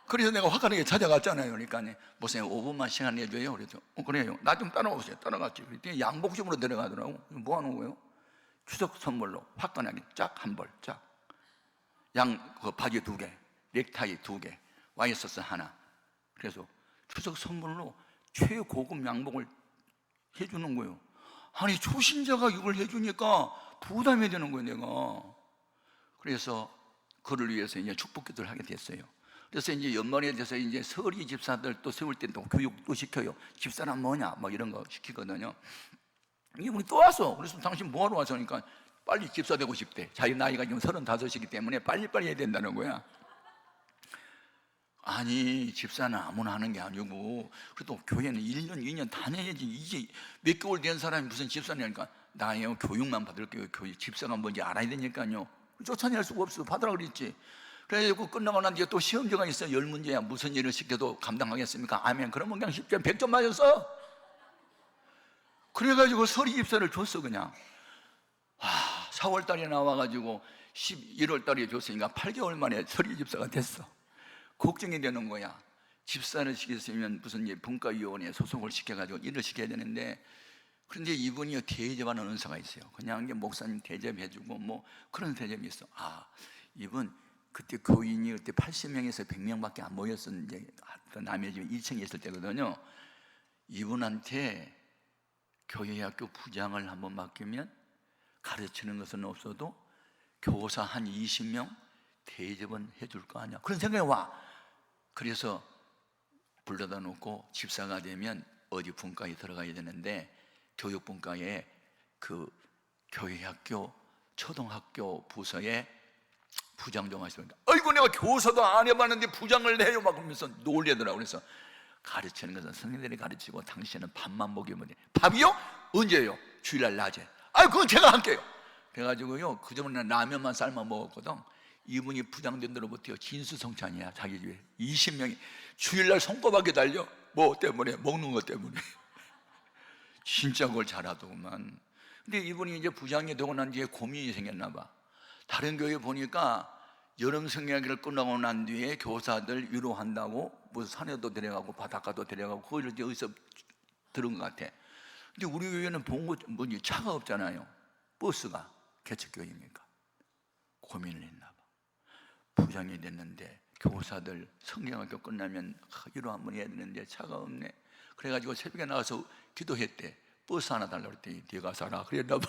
그래서 내가 화끈하게 찾아갔잖아요. 그러니까 목사님 5분만 시간 내줘요. 그래서 그래요. 나 좀 따라오세요. 따라갔지. 그랬더니 양복집으로 데려가더라고. 뭐 하는 거예요? 추석 선물로 화끈하게 쫙 한 벌, 쫙. 그 바지 2개, 넥타이 2개, 와이셔츠 하나. 그래서 추석 선물로 최고급 양복을 해주는 거예요. 아니 초신자가 이걸 해주니까 부담이 되는 거예요, 내가. 그래서 그를 위해서 이제 축복기도를 하게 됐어요. 그래서 이제 연말에 돼서 이제 서리 집사들 또 세울 때 또 교육도 시켜요. 집사란 뭐냐, 막 이런 거 시키거든요. 이분이 또 왔어. 그래서 당신 뭐하러 왔어? 그러니까 빨리 집사 되고 싶대. 자기 나이가 지금 35이기 때문에 빨리빨리 해야 된다는 거야. 아니 집사는 아무나 하는 게 아니고, 그래도 교회는 1년 2년 다녀야지. 이제 몇 개월 된 사람이 무슨 집사냐니까, 나요 교육만 받을게요. 교육 집사가 뭔지 알아야 되니까요. 쫓아낼 수가 없어. 받으라 그랬지. 그래가지고 끝나고 난 뒤에 또 시험지가 있어. 10문제야. 무슨 일을 시켜도 감당하겠습니까? 아멘. 그러면 그냥 10점 100점 맞았어. 그래가지고 서리 집사를 줬어. 그냥 4월달에 나와가지고 11월달에 줬으니까 8개월 만에 서리 집사가 됐어. 걱정이 되는 거야. 집사를 시켰으면 무슨 분과위원회에 소속을 시켜가지고 일을 시켜야 되는데, 그런데 이분이 대접하는 은사가 있어요. 그냥 목사님 대접해주고 뭐 그런 대접이 있어. 이분 그때 교인이 그때 80명에서 100명밖에 안 모였었는데, 남의 집 2층에 있을 때거든요. 이분한테 교회학교 부장을 한번 맡기면 가르치는 것은 없어도 교사 한 20명 대접은 해줄 거 아니야. 그런 생각이 와. 그래서 불러다 놓고 집사가 되면 어디 분과에 들어가야 되는데, 교육분과에 그 교회학교 초등학교 부서에 부장 좀 하시니까, 아이고 내가 교사도 안 해봤는데 부장을 해요 막 그러면서 놀래더라고. 그래서 가르치는 것은 선생님들이 가르치고 당신은 밥만 먹이면 돼. 밥이요? 언제요? 주일날 낮에. 그건 제가 할게요. 그래가지고요, 그전에는 라면만 삶아 먹었거든. 이분이 부장된 데로부터 진수성찬이야. 자기 집에 20명이 주일날 손꼽아 기다려. 뭐 때문에? 먹는 것 때문에. 진짜 그걸 잘하더구만. 근데 이분이 이제 부장이 되고 난 뒤에 고민이 생겼나 봐. 다른 교회 보니까 여름 성경학기를 끝나고 난 뒤에 교사들 위로한다고 무슨 산에도 데려가고 바닷가도 데려가고 거기를 이제 어디서 들은 것 같아. 근데 우리 교회는 본 거 뭐지, 차가 없잖아요. 버스가 개척교회니까. 고민을 했나 봐. 부장이 됐는데 교사들 성경학교 끝나면 위로 한번 해야 되는데 차가 없네. 그래가지고 새벽에 나가서 기도했대. 버스 하나 달라고 그랬더니 네가 사라 그랬나 봐.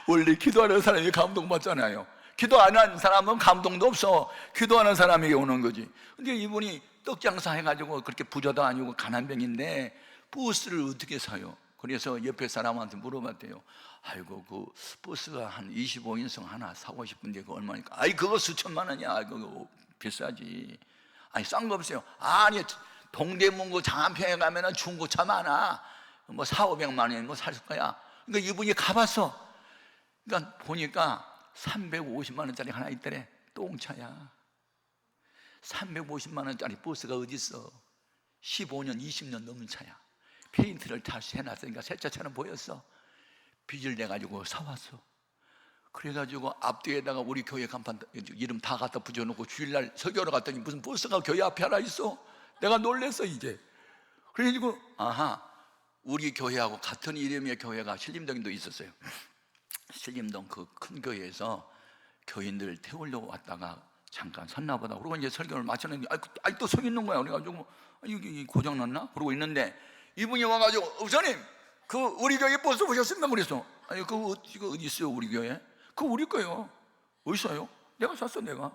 원래 기도하는 사람이 감동받잖아요. 기도 안 하는 사람은 감동도 없어. 기도하는 사람에게 오는 거지. 근데 이분이 떡장사 해가지고 그렇게 부자도 아니고 가난병인데 버스를 어떻게 사요? 그래서 옆에 사람한테 물어봤대요. 아이고 그 버스가 한 25인승 하나 사고 싶은데 그거 얼마니까? 그거 수천만 원이야. 그거 비싸지. 싼 거 없어요. 아니 동대문구 장안평에 가면은 중고차 많아. 뭐 400~500만 원 뭐 살 거야. 그러니까 이분이 가봤어. 그러니까 보니까 350만 원짜리 하나 있더래. 똥차야. 350만 원짜리 버스가 어디 있어? 15년 20년 넘은 차야. 페인트를 다 해놨으니까 새 차처럼 보였어. 빚을 내가지고 사왔어. 그래가지고 앞뒤에다가 우리 교회 간판 이름 다 갖다 붙여놓고 주일날 설교하러 갔더니 무슨 버스가 교회 앞에 하나 있어. 내가 놀랬어 이제. 그래가지고 우리 교회하고 같은 이름의 교회가 신림동에도 있었어요. 신림동 그 큰 교회에서 교인들 태우려고 왔다가 잠깐 섰나 보다. 그러고 이제 설교를 마쳤는데 또 서 있는 거야. 그래가지고 이게 고장났나? 그러고 있는데 이분이 와가지고 목사님 그 우리 교회 버스 보셨습니까? 그랬어. 그거 어디 있어요 우리 교회? 그거 우리 거예요. 어디 있어요? 내가 샀어. 내가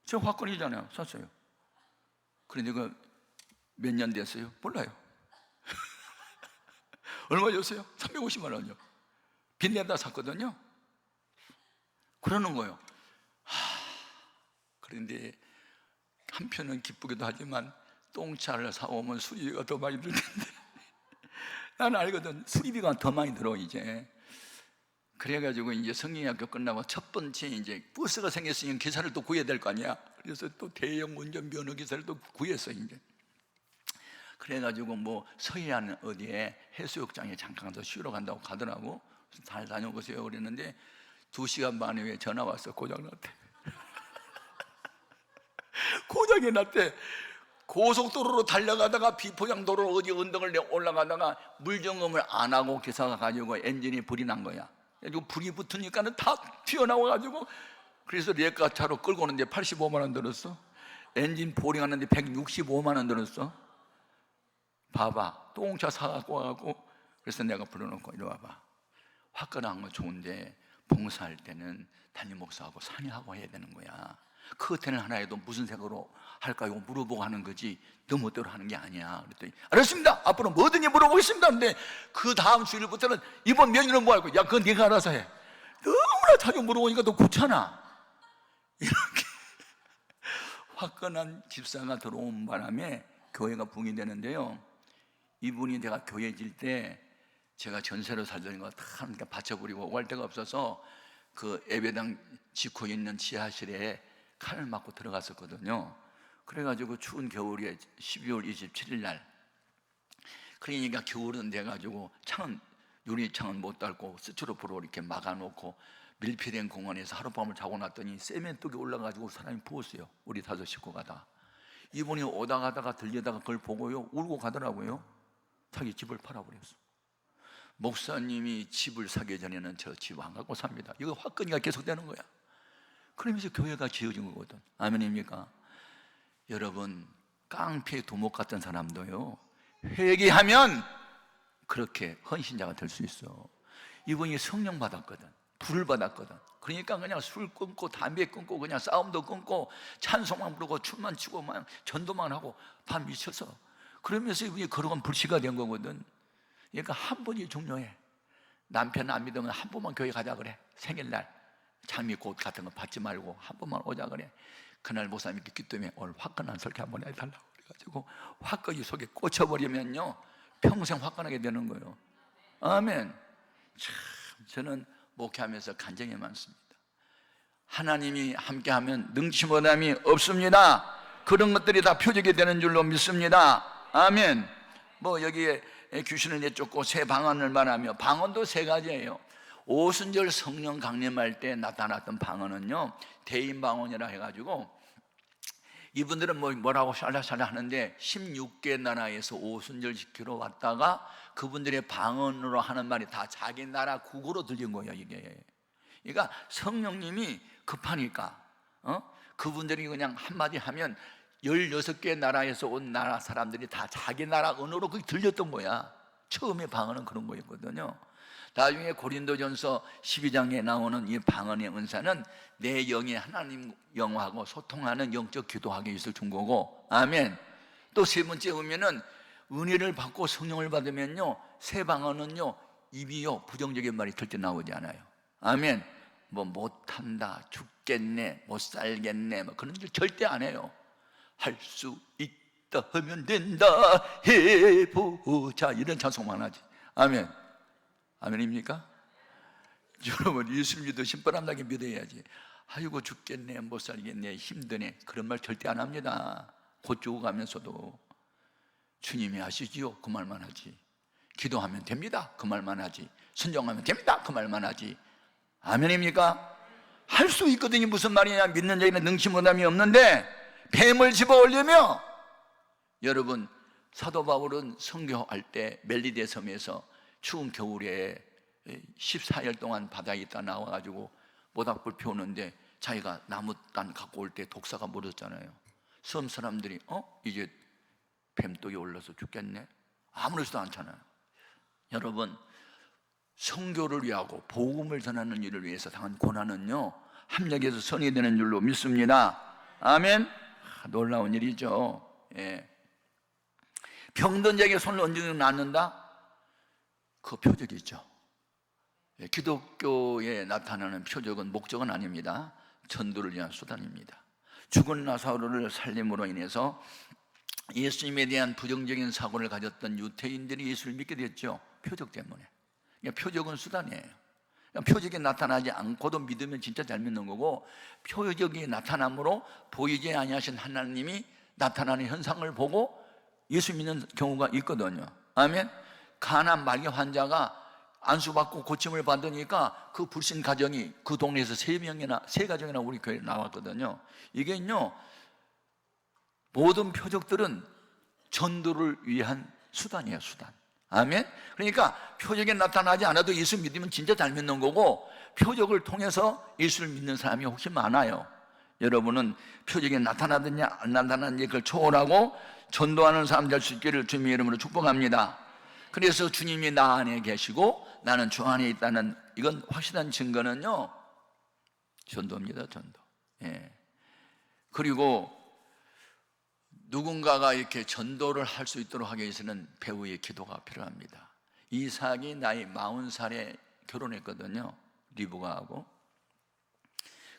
저 화권이잖아요. 샀어요. 그런데 그 몇 년 됐어요? 몰라요. 얼마 줬어요? 350만 원이요. 빚 내다 샀거든요. 그러는 거예요. 그런데 한편은 기쁘기도 하지만 똥차를 사오면 수리비가 더 많이 들 텐데 나는 알거든. 수리비가 더 많이 들어 이제. 그래가지고 이제 성경학교 끝나고 첫 번째 이제 버스가 생겼으니 기사를 또 구해야 될 거 아니야. 그래서 또 대형 운전면허 기사를 또 구했어 이제. 그래가지고 뭐 서해안 어디에 해수욕장에 잠깐 더 쉬러 간다고 가더라고. 잘 다녀오세요 그랬는데 2시간 만에 왜 전화 왔어. 고장났대. 고장이 났대. 고속도로로 달려가다가 비포장도로 어디 언덕을 올라가다가 물점검을 안 하고 기사가 가지고 엔진이 불이 난 거야. 그래서 불이 붙으니까는 다 튀어나와가지고, 그래서 레카차로 끌고 오는데 85만 원 들었어. 엔진 보링하는데 165만 원 들었어. 봐봐, 똥차 사갖고 와갖고. 그래서 내가 불러놓고 이리 와봐. 화끈한 건 좋은데 봉사할 때는 담임 목사하고 상의하고 해야 되는 거야. 커튼을 하나 해도 무슨 색으로 할까요? 물어보고 하는 거지 너 멋대로 하는 게 아니야. 그랬더니 알았습니다, 앞으로 뭐든지 물어보겠습니다. 근데 그 다음 주일부터는 이번 명의는 뭐 할고, 야 그건 네가 알아서 해. 너무나 자주 물어보니까 너 귀찮아. 이렇게 화끈한 집사가 들어온 바람에 교회가 붕이 되는데요, 이분이 내가 교회 질 때 제가 전세로 살던 거 다 바쳐버리고 오갈 데가 없어서 그 예배당 짓고 있는 지하실에 칼을 맞고 들어갔었거든요. 그래가지고 추운 겨울에 12월 27일 날, 그러니까 겨울은 돼가지고 창은, 유리창은 못 닫고 스티로포로 이렇게 막아놓고 밀폐된 공원에서 하룻밤을 자고 났더니 세면떡이 올라가지고 사람이 부었어요. 우리 5 식구가 다. 이분이 오다 가다가 들려다가 그걸 보고요 울고 가더라고요. 자기 집을 팔아버렸어. 목사님이 집을 사기 전에는 저 집 안 갖고 삽니다. 이거 화끈이가 계속되는 거야. 그러면서 교회가 지어진 거거든. 아멘입니까? 여러분, 깡패 두목 같은 사람도요 회개하면 그렇게 헌신자가 될 수 있어. 이분이 성령 받았거든. 불을 받았거든. 그러니까 그냥 술 끊고 담배 끊고 그냥 싸움도 끊고 찬송만 부르고 춤만 추고 막 전도만 하고 밤 미쳐서, 그러면서 이분이 거룩한 불씨가 된 거거든. 그러니까 한 번이 중요해. 남편 안 믿으면 한 번만 교회 가자 그래. 생일날 장미꽃 같은 거 받지 말고 한 번만 오자 그래. 그날 목사님이 듣기 때문에 오늘 화끈한 설교 한번 해달라고 그래가지고 화끈이 속에 꽂혀버리면요 평생 화끈하게 되는 거예요. 아멘. 참, 저는 목회하면서 간증이 많습니다. 하나님이 함께하면 능치못함이 없습니다. 그런 것들이 다 표적이 되는 줄로 믿습니다. 아멘. 뭐 여기에 귀신을 내쫓고 새 방언을 말하며, 방언도 3가지예요. 오순절 성령 강림할 때 나타났던 방언은요 대인 방언이라 해가지고, 이분들은 뭐라고 샬라샬라 하는데 16개 나라에서 오순절 지키러 왔다가 그분들의 방언으로 하는 말이 다 자기 나라 국어로 들린 거예요 이게. 그러니까 성령님이 급하니까 그분들이 그냥 한마디 하면 16개 나라에서 온 나라 사람들이 다 자기 나라 언어로 그게 들렸던 거야. 처음에 방언은 그런 거였거든요. 나중에 고린도전서 12장에 나오는 이 방언의 은사는 내 영이 하나님 영하고 소통하는 영적 기도하게 있을 준 거고. 아멘. 또 3번째 보면은 은혜를 받고 성령을 받으면요 새 방언은요 입이요 부정적인 말이 절대 나오지 않아요. 아멘. 뭐 못한다, 죽겠네, 못 살겠네, 뭐 그런 일 절대 안 해요. 할 수 있다 하면 된다 해보자, 이런 찬송만 하지. 아멘. 아멘입니까? 여러분, 예수 믿어 신바람 나게 믿어야지. 아이고 죽겠네, 못 살겠네, 힘드네, 그런 말 절대 안 합니다. 곧 죽어가면서도 주님이 아시지요? 그 말만 하지. 기도하면 됩니다. 그 말만 하지. 순종하면 됩니다. 그 말만 하지. 아멘입니까? 할 수 있거든요. 무슨 말이냐. 믿는 자에는 능치 못함이 없는데 뱀을 집어올리며, 여러분 사도 바울은 선교할 때 멜리데 섬에서 추운 겨울에 14일 동안 바다에 있다 나와가지고 모닥불 피우는데 자기가 나무단 갖고 올 때 독사가 물었잖아요. 섬 사람들이 이제 뱀독이 올라서 죽겠네, 아무렇지도 않잖아요. 여러분, 선교를 위하고 복음을 전하는 일을 위해서 당한 고난은요 합력해서 선이 되는 줄로 믿습니다. 아멘. 놀라운 일이죠. 예. 병든 자에게 손을 얹는 낫는다, 그 표적이죠. 예. 기독교에 나타나는 표적은 목적은 아닙니다. 전도를 위한 수단입니다. 죽은 나사로를 살림으로 인해서 예수님에 대한 부정적인 사고를 가졌던 유태인들이 예수를 믿게 됐죠. 표적 때문에. 그러니까 표적은 수단이에요. 그러니까 표적이 나타나지 않고도 믿으면 진짜 잘 믿는 거고, 표적이 나타남으로 보이지 아니하신 하나님이 나타나는 현상을 보고 예수 믿는 경우가 있거든요. 아멘. 가난 말기 환자가 안수받고 고침을 받으니까 그 불신 가정이 그 동네에서 세 가정이나 우리 교회에 나왔거든요. 이게요, 모든 표적들은 전도를 위한 수단이에요, 수단. 아멘. 그러니까 표적이 나타나지 않아도 예수 믿으면 진짜 잘 믿는 거고, 표적을 통해서 예수를 믿는 사람이 혹시 많아요. 여러분은 표적이 나타나느냐 안 나타나느냐 그걸 초월하고 전도하는 사람 될 수 있기를 주님의 이름으로 축복합니다. 그래서 주님이 나 안에 계시고 나는 주 안에 있다는 이건 확실한 증거는요, 전도입니다. 전도. 예. 그리고 누군가가 이렇게 전도를 할 수 있도록 하기 위해서는 배우의 기도가 필요합니다. 이삭이 나이 40살에 결혼했거든요, 리브가하고.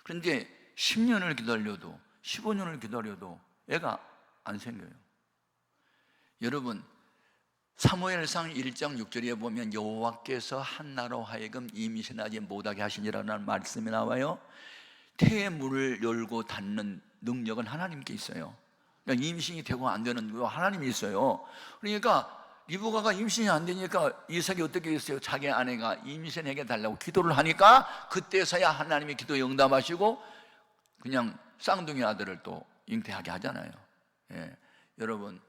그런데 10년을 기다려도 15년을 기다려도 애가 안 생겨요. 여러분, 사무엘상 1장 6절에 보면 여호와께서 한나로 하여금 임신하지 못하게 하시니라는 말씀이 나와요. 태의 문을 열고 닫는 능력은 하나님께 있어요. 그러니까 임신이 되고 안 되는 거 하나님이 있어요. 그러니까 리브가가 임신이 안 되니까 이삭이 어떻게 했어요? 자기 아내가 임신하게 달라고 기도를 하니까 그때서야 하나님이 기도에 응답하시고 그냥 쌍둥이 아들을 또 잉태하게 하잖아요. 예. 여러분,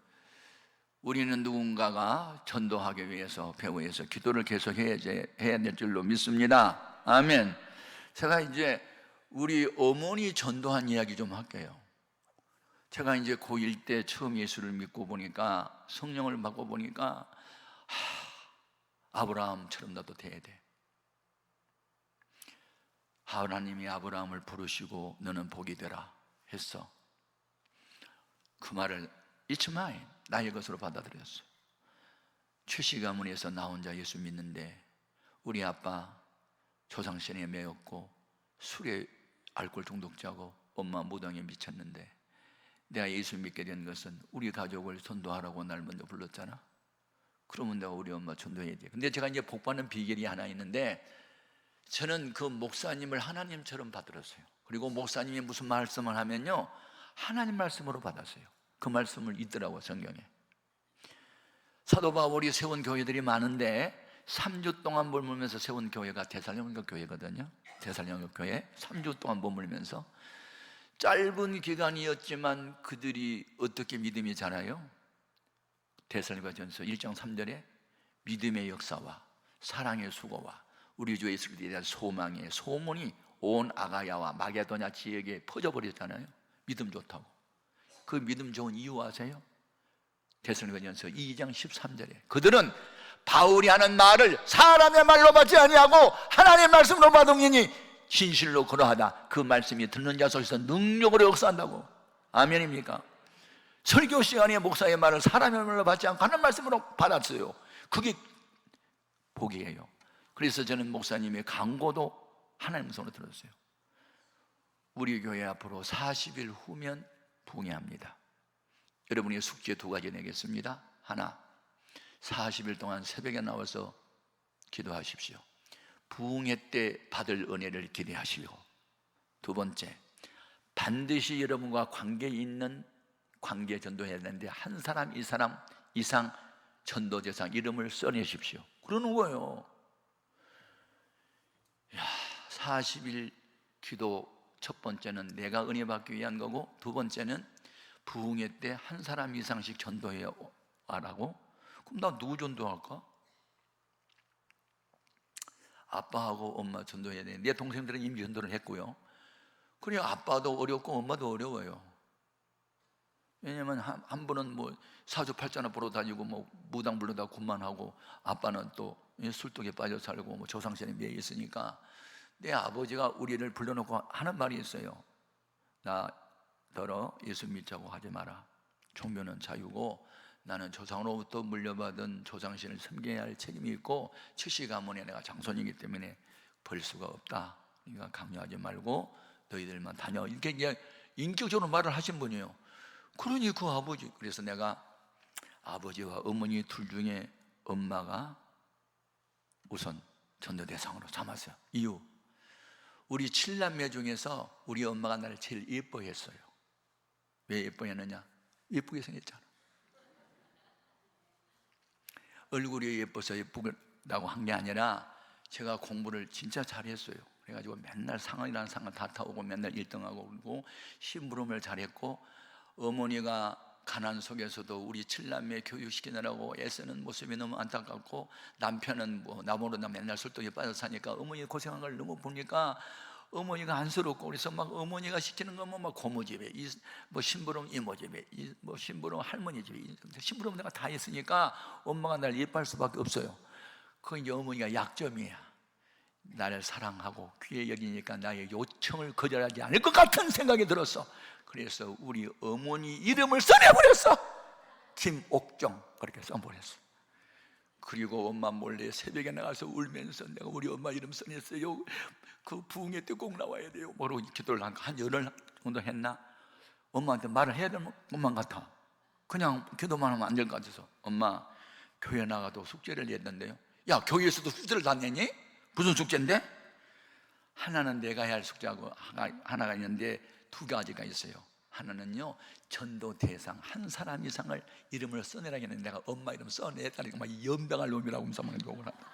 우리는 누군가가 전도하기 위해서 배우에서 기도를 계속 해야 될 줄로 믿습니다. 아멘. 제가 이제 우리 어머니 전도한 이야기 좀 할게요. 제가 이제 고1 때 처음 예수를 믿고 보니까, 성령을 받고 보니까 아브라함처럼 나도 돼야 돼. 하나님이 아브라함을 부르시고 너는 복이 되라 했어. 그 말을 잊지 마. 나의 것으로 받아들였어. 최씨 가문에서 나 혼자 예수 믿는데 우리 아빠 조상신에 매였고 술에 알코올 중독자고 엄마 무당에 미쳤는데 내가 예수 믿게 된 것은 우리 가족을 전도하라고 날 먼저 불렀잖아. 그러면 내가 우리 엄마 전도해야 돼. 근데 제가 이제 복받는 비결이 하나 있는데, 저는 그 목사님을 하나님처럼 받들었어요. 그리고 목사님이 무슨 말씀을 하면요, 하나님 말씀으로 받았어요. 그 말씀을 읽더라고요, 성경에. 사도 바울이 세운 교회들이 많은데 3주 동안 머물면서 세운 교회가 데살로니가 교회거든요. 데살로니가 교회 3주 동안 머물면서 짧은 기간이었지만 그들이 어떻게 믿음이 자라요? 데살로니가전서 1장 3절에 믿음의 역사와 사랑의 수고와 우리 주 예수 그리스도에 대한 소망의 소문이 온 아가야와 마게도냐 지역에 퍼져버렸잖아요. 믿음 좋다고. 그 믿음 좋은 이유 아세요? 데살로니가전서 2장 13절에 그들은 바울이 하는 말을 사람의 말로 받지 아니하고 하나님의 말씀으로 받으니 진실로 그러하다. 그 말씀이 듣는 자 속에서 능력으로 역사한다고. 아멘입니까? 설교 시간에 목사의 말을 사람의 말로 받지 않고 하나님 말씀으로 받았어요. 그게 복이에요. 그래서 저는 목사님의 강고도 하나님 손으로 들었어요. 우리 교회 앞으로 40일 후면 부흥회합니다. 여러분의 숙제 2가지 내겠습니다. 하나, 40일 동안 새벽에 나와서 기도하십시오. 부흥회 때 받을 은혜를 기대하시고, 2번째, 반드시 여러분과 관계 있는 관계 전도해야 되는데 한 사람, 이 사람 이상 전도제상 이름을 써내십시오. 그러는 거예요. 40일 기도 첫 번째는 내가 은혜 받기 위한 거고, 2번째는 부흥회 때 한 사람 이상씩 전도해 와라고. 그럼 나 누구 전도할까? 아빠하고 엄마 전도해야 돼. 내 동생들은 이미 전도를 했고요. 그래, 아빠도 어렵고 엄마도 어려워요. 왜냐면 한 분은 뭐 사주팔자나 보러 다니고 뭐 무당 불러다 군만하고, 아빠는 또 술독에 빠져 살고 뭐 조상신에 매여 있으니까. 내 아버지가 우리를 불러놓고 하는 말이 있어요. 너로 예수 믿자고 하지 마라. 종교는 자유고 나는 조상으로부터 물려받은 조상신을 섬겨야 할 책임이 있고 칠시 가문에 내가 장손이기 때문에 벌 수가 없다. 그러니까 강요하지 말고 너희들만 다녀. 이렇게 인격적으로 말을 하신 분이에요. 그러니 그 아버지, 그래서 내가 아버지와 어머니 둘 중에 엄마가 우선 전도 대상으로 삼았어요. 이유, 우리 7남매 중에서 우리 엄마가 나를 제일 예뻐했어요. 왜 예뻐했느냐? 예쁘게 생겼잖아. 얼굴이 예뻐서 예쁘다고 한 게 아니라 제가 공부를 진짜 잘했어요. 그래가지고 맨날 상이라는 상을 다 타오고 맨날 1등하고 그리고 심부름을 잘했고, 어머니가 가난 속에서도 우리 7남매 교육시키느라고 애쓰는 모습이 너무 안타깝고, 남편은 뭐 나보다 맨날 술독에 빠져 사니까 어머니 고생한 걸 너무 보니까 어머니가 안쓰럽고, 그래서 막 어머니가 시키는 거면 막 고모 집에, 뭐 심부름 이모 집에, 뭐 심부름 할머니 집에, 심부름 내가 다 했으니까 엄마가 날 예뻐할 수밖에 없어요. 그건 이제 어머니가 약점이야. 나를 사랑하고 귀해 여기니까 나의 요청을 거절하지 않을 것 같은 생각이 들었어. 그래서 우리 어머니 이름을 써내버렸어. 김옥정 그렇게 써버렸어. 그리고 엄마 몰래 새벽에 나가서 울면서 내가 우리 엄마 이름 써냈어요. 그 부흥회 때 꼭 나와야 돼요. 뭐라고 기도를 한 열흘 정도 했나? 엄마한테 말을 해야 될 것만 같아. 그냥 기도만 하면 안 될 것 같아서, 엄마 교회 나가도 숙제를 냈는데요. 야, 교회에서도 숙제를 다 내니? 무슨 숙제인데? 하나는 내가 해야 할 숙제하고 하나가 있는데 두 가지가 있어요. 하나는요, 전도 대상 한 사람 이상을 이름을 써내라고 했는데 내가 엄마 이름 써내다니까 막 연병할 놈이라고 막 욕을 한다.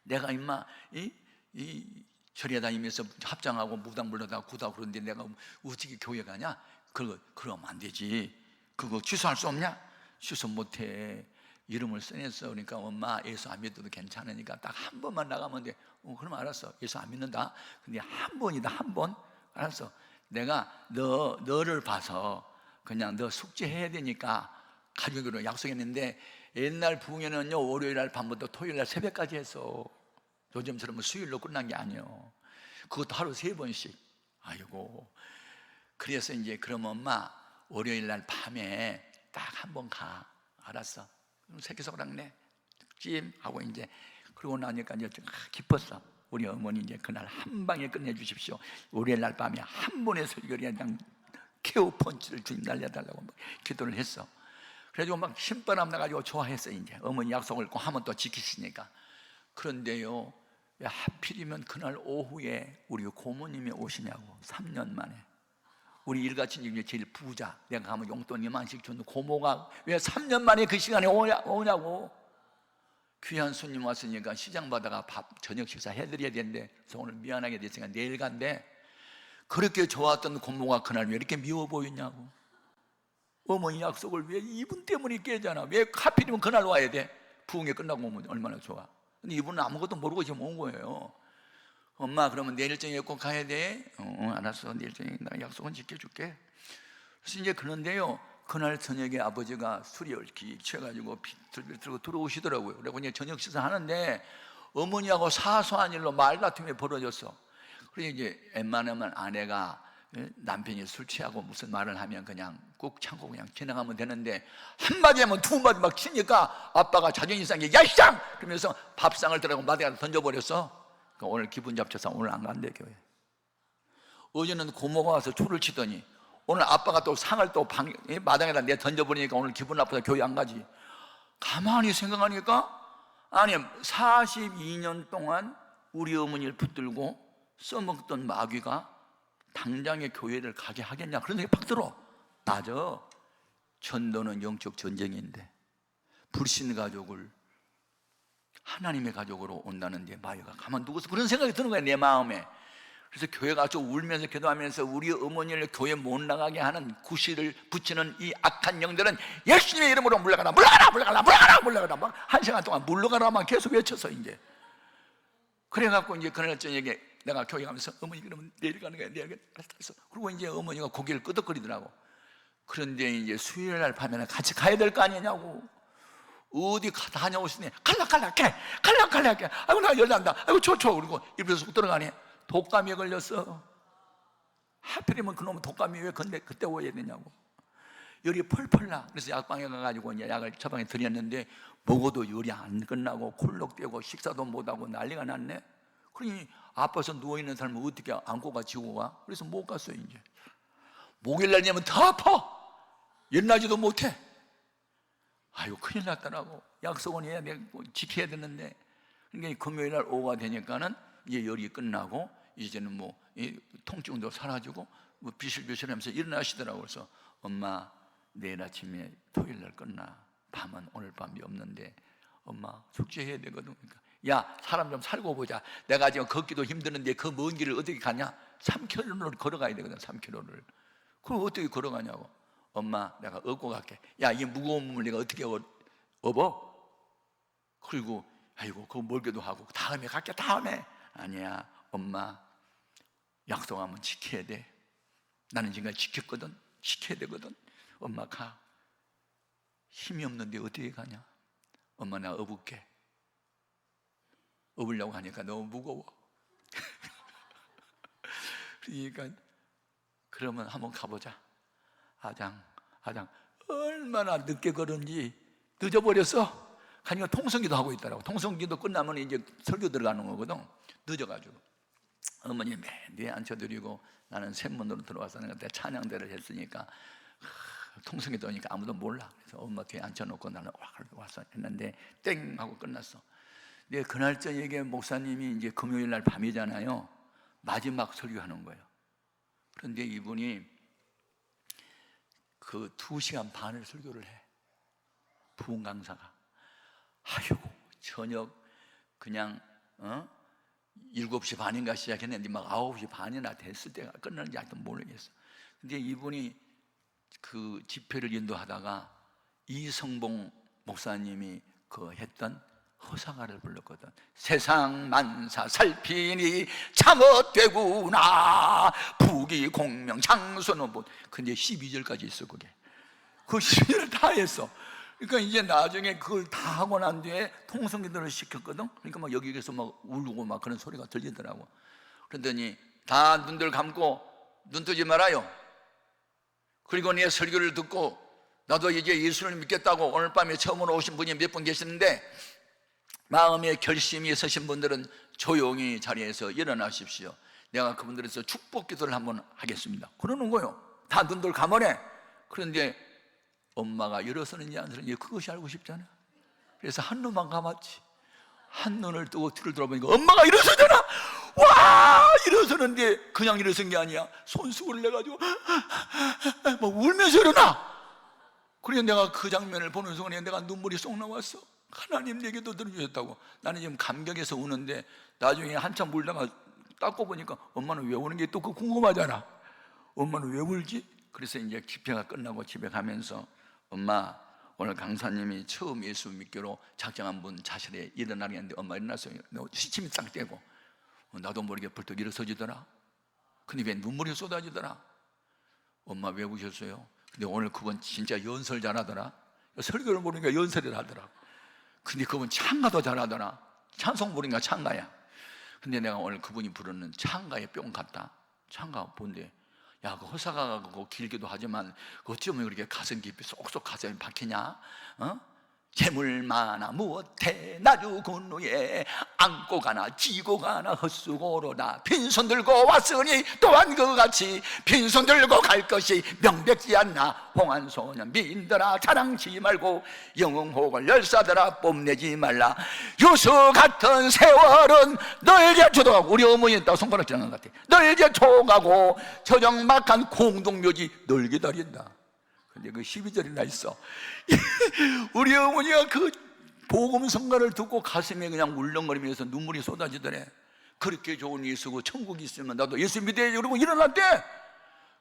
내가 임마 이 절에 다니면서 합장하고 무당 불러다가 구다 그러는데 내가 어떻게 교회 가냐? 그러면 안 되지. 그거 취소할 수 없냐? 취소 못해. 이름을 써냈어. 그러니까 엄마 예수 안 믿어도 괜찮으니까 딱 한 번만 나가면 돼. 그럼 알았어. 예수 안 믿는다. 근데 한 번이다, 한 번. 알았어. 내가 너를 봐서 그냥 너 숙제해야 되니까 가족으로 약속했는데, 옛날 부흥회는요 월요일 날 밤부터 토요일 날 새벽까지 했어. 요즘처럼 수요일로 끝난 게 아니에요. 그것도 하루 3번씩. 아이고. 그래서 이제 그럼 엄마 월요일 날 밤에 딱 한 번 가. 알았어. 새끼손가락네 찜 하고 이제 그러고 나니까 이제 좀 기뻤어. 우리 어머니 이제 그날 한 방에 끝내주십시오. 월요일 날 밤에 한 번의 설교를 그냥 케어 펀치를 주님 날려달라고 막 기도를 했어. 그래가지고 막 신바람 나가지고 좋아했어. 이제 어머니 약속을 꼭 하면 또 지키시니까. 그런데요, 왜 하필이면 그날 오후에 우리 고모님이 오시냐고. 3년 만에. 우리 일가친 중에 제일 부자, 내가 가면 용돈 2만씩 주는 고모가 왜 3년 만에 그 시간에 오냐고. 귀한 손님 왔으니까 시장 바다가 밥 저녁 식사 해드려야 되는데, 그래서 오늘 미안하게 됐으니까 내일 간대. 그렇게 좋았던 고모가 그날 왜 이렇게 미워 보이냐고. 어머니 약속을 왜 이분 때문에 깨잖아. 왜 하필이면 그날 와야 돼? 부흥회 끝나고 오면 얼마나 좋아. 근데 이분은 아무것도 모르고 지금 온 거예요. 엄마 그러면 내일 저녁에 꼭 가야 돼? 알았어. 내일 저녁에 나 약속은 지켜줄게. 그래서 이제 그런데요, 그날 저녁에 아버지가 술이 얽히 취해가지고 비틀비틀 들고 들어오시더라고요. 그리고 이제 저녁 식사하는데 어머니하고 사소한 일로 말다툼이 벌어졌어. 그래서 이제 웬만하면 아내가 남편이 술 취하고 무슨 말을 하면 그냥 꾹 참고 그냥 지나가면 되는데, 한마디 하면 두 마디 막 치니까 아빠가 자존심 상해 야이쌍! 그러면서 밥상을 들어가고 마대에 떨어져버렸어. 오늘 기분 잡쳐서 오늘 안 간대 교회. 어제는 고모가 와서 초를 치더니 오늘 아빠가 또 상을 또 마당에다 내 던져버리니까 오늘 기분 나빠서 교회 안 가지. 가만히 생각하니까, 아니 42년 동안 우리 어머니를 붙들고 써먹던 마귀가 당장에 교회를 가게 하겠냐 그런 생각이 팍 들어. 맞아. 전도는 영적 전쟁인데 불신 가족을 하나님의 가족으로 온다는데 마귀가 가만두고서 그런 생각이 드는 거야, 내 마음에. 그래서 교회 가서 울면서 기도하면서 우리 어머니를 교회 못 나가게 하는 구실을 붙이는 이 악한 영들은 예수님의 이름으로 물러가라, 물러가라, 물러가라, 물러가라, 물러가라. 막 1시간 동안 물러가라만 계속 외쳐서 이제. 그래갖고 이제 그날 저녁에 내가 교회 가면서 어머니 그러면 내일 가는 거야, 내일 가는 거야. 그리고 이제 어머니가 고개를 끄덕거리더라고. 그런데 이제 수요일 날 밤에는 같이 가야 될 거 아니냐고. 어디 다녀오시네. 칼락칼락해. 아이고 나 열난다. 아이고 좋죠. 그리고 입에서 쏙 들어가네. 독감에 걸렸어. 하필이면 그놈은 독감이 왜 그때 오야 되냐고. 열이 펄펄 나. 그래서 약방에 가가지고 이제 약을 처방에 드렸는데 먹어도 열이 안 끝나고 콜록대고 식사도 못하고 난리가 났네. 그러니 아파서 누워있는 사람은 어떻게 안고 가 지고 가? 그래서 못 갔어요. 이제 목요일날 되면 더 아파. 일어나지도 못해. 아이고 큰일 났더라고. 약속은 해야 되고 지켜야 되는데. 그러니까 금요일날 오후가 되니까는 이제 열이 끝나고 이제는 뭐 통증도 사라지고 뭐 비실비실하면서 일어나시더라고. 그래서 엄마 내일 아침에 토요일날 끝나. 밤은 오늘 밤이 없는데 엄마 숙제해야 되거든. 그러니까 야 사람 좀 살고 보자. 내가 지금 걷기도 힘드는데 그 먼 길을 어떻게 가냐? 3km를 걸어가야 되거든. 3km를. 그럼 어떻게 걸어가냐고. 엄마 내가 업고 갈게. 야 이 무거운 몸을 내가 어떻게 업어? 그리고 아이고 그거 멀기도 하고 다음에 갈게. 다음에. 아니야 엄마 약속하면 지켜야 돼. 나는 지금까지 지켰거든. 지켜야 되거든. 엄마 가. 힘이 없는데 어떻게 가냐? 엄마 나 업을게. 업으려고 하니까 너무 무거워. 그러니까 그러면 한번 가보자. 아장 얼마나 늦게 걸은지 늦어버렸어. 가니까 통성기도 하고 있더라고. 통성기도 끝나면 이제 설교 들어가는 거거든. 늦어가지고 어머니 맨 뒤에 앉혀드리고 나는 샘문으로 들어와서 내가 찬양대를 했으니까 통성기도 오니까 아무도 몰라. 그래서 엄마 뒤에 앉혀놓고 나는 와서 했는데 땡 하고 끝났어. 근데 그날 저녁에 목사님이 이제 금요일날 밤이잖아요. 마지막 설교하는 거예요. 그런데 이분이 그 2시간 반을 설교를 해. 부흥 강사가. 아이고 저녁 그냥 7시 반인가 시작했는데 막 9시 반이나 됐을 때가 끝나는지 하여튼 모르겠어. 근데 이분이 그 집회를 인도하다가 이성봉 목사님이 그 했던 허사가를 불렀거든. 세상 만사 살피니 참헛되구나 부귀 공명 장수는 뭐. 근데 12절까지 있어 그게. 그 12절을 다 했어. 그러니까 이제 나중에 그걸 다 하고 난 뒤에 통성기도를 시켰거든. 그러니까 막 여기에서 막 울고 막 그런 소리가 들리더라고. 그러더니 다 눈들 감고 눈 뜨지 말아요. 그리고 내 설교를 듣고 나도 이제 예수를 믿겠다고 오늘 밤에 처음으로 오신 분이 몇 분 계시는데 마음에 결심이 서신 분들은 조용히 자리에서 일어나십시오. 내가 그분들에서 축복 기도를 한번 하겠습니다. 그러는 거예요. 다 눈들 감으래. 그런데 엄마가 일어서는지 안 서는지 그것이 알고 싶잖아. 그래서 한 눈만 감았지. 한 눈을 뜨고 뒤를 돌아보니까 엄마가 일어서잖아. 와 일어서는데 그냥 일어선 게 아니야. 손수건을 내가지고 막 울면서 일어나. 그래서 내가 그 장면을 보는 순간에 내가 눈물이 쏙 나왔어. 하나님 내게도 들어주셨다고. 나는 지금 감격해서 우는데 나중에 한참 울다가 닦고 보니까 엄마는 왜 우는 게 또 그 궁금하잖아. 엄마는 왜 울지? 그래서 이제 집회가 끝나고 집에 가면서 엄마 오늘 강사님이 처음 예수 믿기로 작정한 분 자신에 일어나게 했는데 엄마 일어났어요. 시침이 딱 떼고 나도 모르게 벌떡 일어서지더라. 근데 왜 눈물이 쏟아지더라. 엄마 왜 우셨어요? 근데 오늘 그분 진짜 연설 잘하더라. 설교를 모르니까 연설을 하더라. 근데 그분 찬가도 잘하더라. 찬송 부르니까 찬가야. 근데 내가 오늘 그분이 부르는 찬가에 뿅 갔다. 찬가 본데 야, 그 허사가가 그거 길기도 하지만 어쩌면 그렇게 가슴 깊이 쏙쏙 가슴이 박히냐? 재물 많아 무엇해 나주 군우에 안고 가나 지고 가나 헛수고로다. 빈손 들고 왔으니 또한 그같이 빈손 들고 갈 것이 명백지 않나. 홍한소년 미인들아 자랑치 말고 영웅혹을 열사들아 뽐내지 말라. 유수 같은 세월은 널게 초동하고 우리 어머니 딱 손가락 지나간 것 같아. 널게 초가고 저정막한 공동묘지 널 기다린다. 근데 그 12절이나 있어. 우리 어머니가 그 복음 성가를 듣고 가슴에 그냥 울렁거리면서 눈물이 쏟아지더래. 그렇게 좋은 예수고 천국이 있으면 나도 예수 믿어야 이러고 일어났대.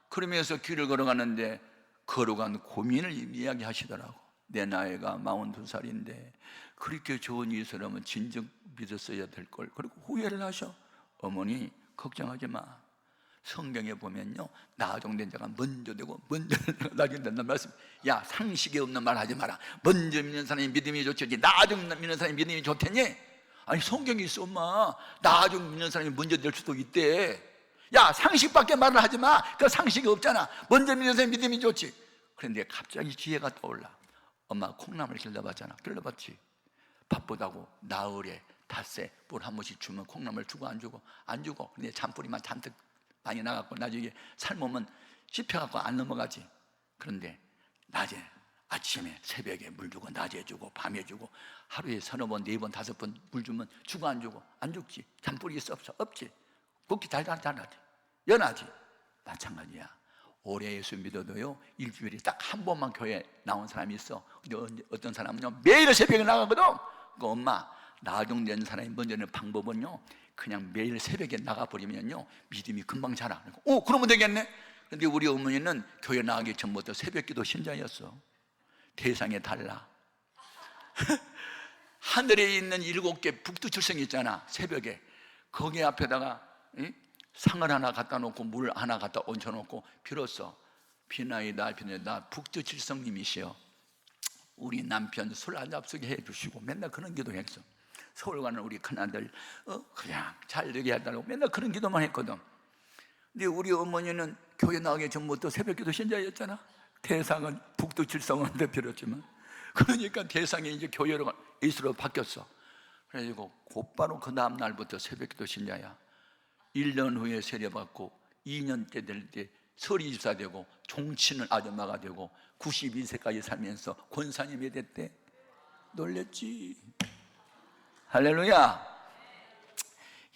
그러면서 길을 걸어가는데 걸어간 고민을 이야기하시더라고. 내 나이가 42살인데 그렇게 좋은 예수라면 진정 믿었어야 될걸. 그리고 후회를 하셔. 어머니 걱정하지 마. 성경에 보면요 나중된 자가 먼저 되고 먼저 나중에 된다는 말씀. 야 상식이 없는 말 하지 마라. 먼저 믿는 사람이 믿음이 좋지 나중 믿는 사람이 믿음이 좋겠니? 아니 성경이 있어 엄마. 나중 믿는 사람이 먼저 될 수도 있대. 야 상식밖에 말을 하지 마. 그 상식이 없잖아. 먼저 믿는 사람이 믿음이 좋지. 그런데 갑자기 지혜가 떠올라. 엄마 콩나물 길러봤잖아. 길러봤지. 바쁘다고 나흘에 닷새 물 한 번씩 주면 콩나물 주고 안 주고? 안 주고. 근데 잔뿌리만 잔뜩 많이 나갔고 나중에 삶으면 씹혀갖고 안 넘어가지. 그런데 낮에, 아침에, 새벽에 물 주고, 낮에 주고, 밤에 주고, 하루에 서너 번, 네 번, 다섯 번 물 주면 주고 안 주고? 안 죽지. 잔뿌리 있어 없어? 없지. 굽기 잘 자라지. 연하지. 마찬가지야. 오래 예수 믿어도요, 일주일에 딱 한 번만 교회 나온 사람이 있어. 근데 어떤 사람은요, 매일 새벽에 나가거든. 그 엄마, 나중된 사람이 먼저는 방법은요, 그냥 매일 새벽에 나가버리면요, 믿음이 금방 자라. 오, 그러면 되겠네. 근데 우리 어머니는 교회 나가기 전부터 새벽 기도 신자였어. 대상에 달라. 하늘에 있는 7개 북두칠성이 있잖아. 새벽에 거기 앞에다가 상을 하나 갖다 놓고 물 하나 갖다 얹혀놓고 빌었어. 비나이다 비나이다 북두칠성님이시여, 우리 남편 술 안 잡수게 해주시고, 맨날 그런 기도했어. 서울 가는 우리 큰아들 그냥 잘 되게 해달라고 맨날 그런 기도만 했거든. 근데 우리 어머니는 교회 나가기 전부터 새벽 기도 신자였잖아. 대상은 북두칠성한테 빌었지만, 그러니까 대상이 이제 교회로 예수로 바뀌었어. 그래가지고 곧바로 그 다음 날부터 새벽 기도 신자야. 1년 후에 세례받고 2년째 될 때 서리집사 되고, 종치는 아줌마가 되고, 92세까지 살면서 권사님이 됐대. 놀랬지. 할렐루야.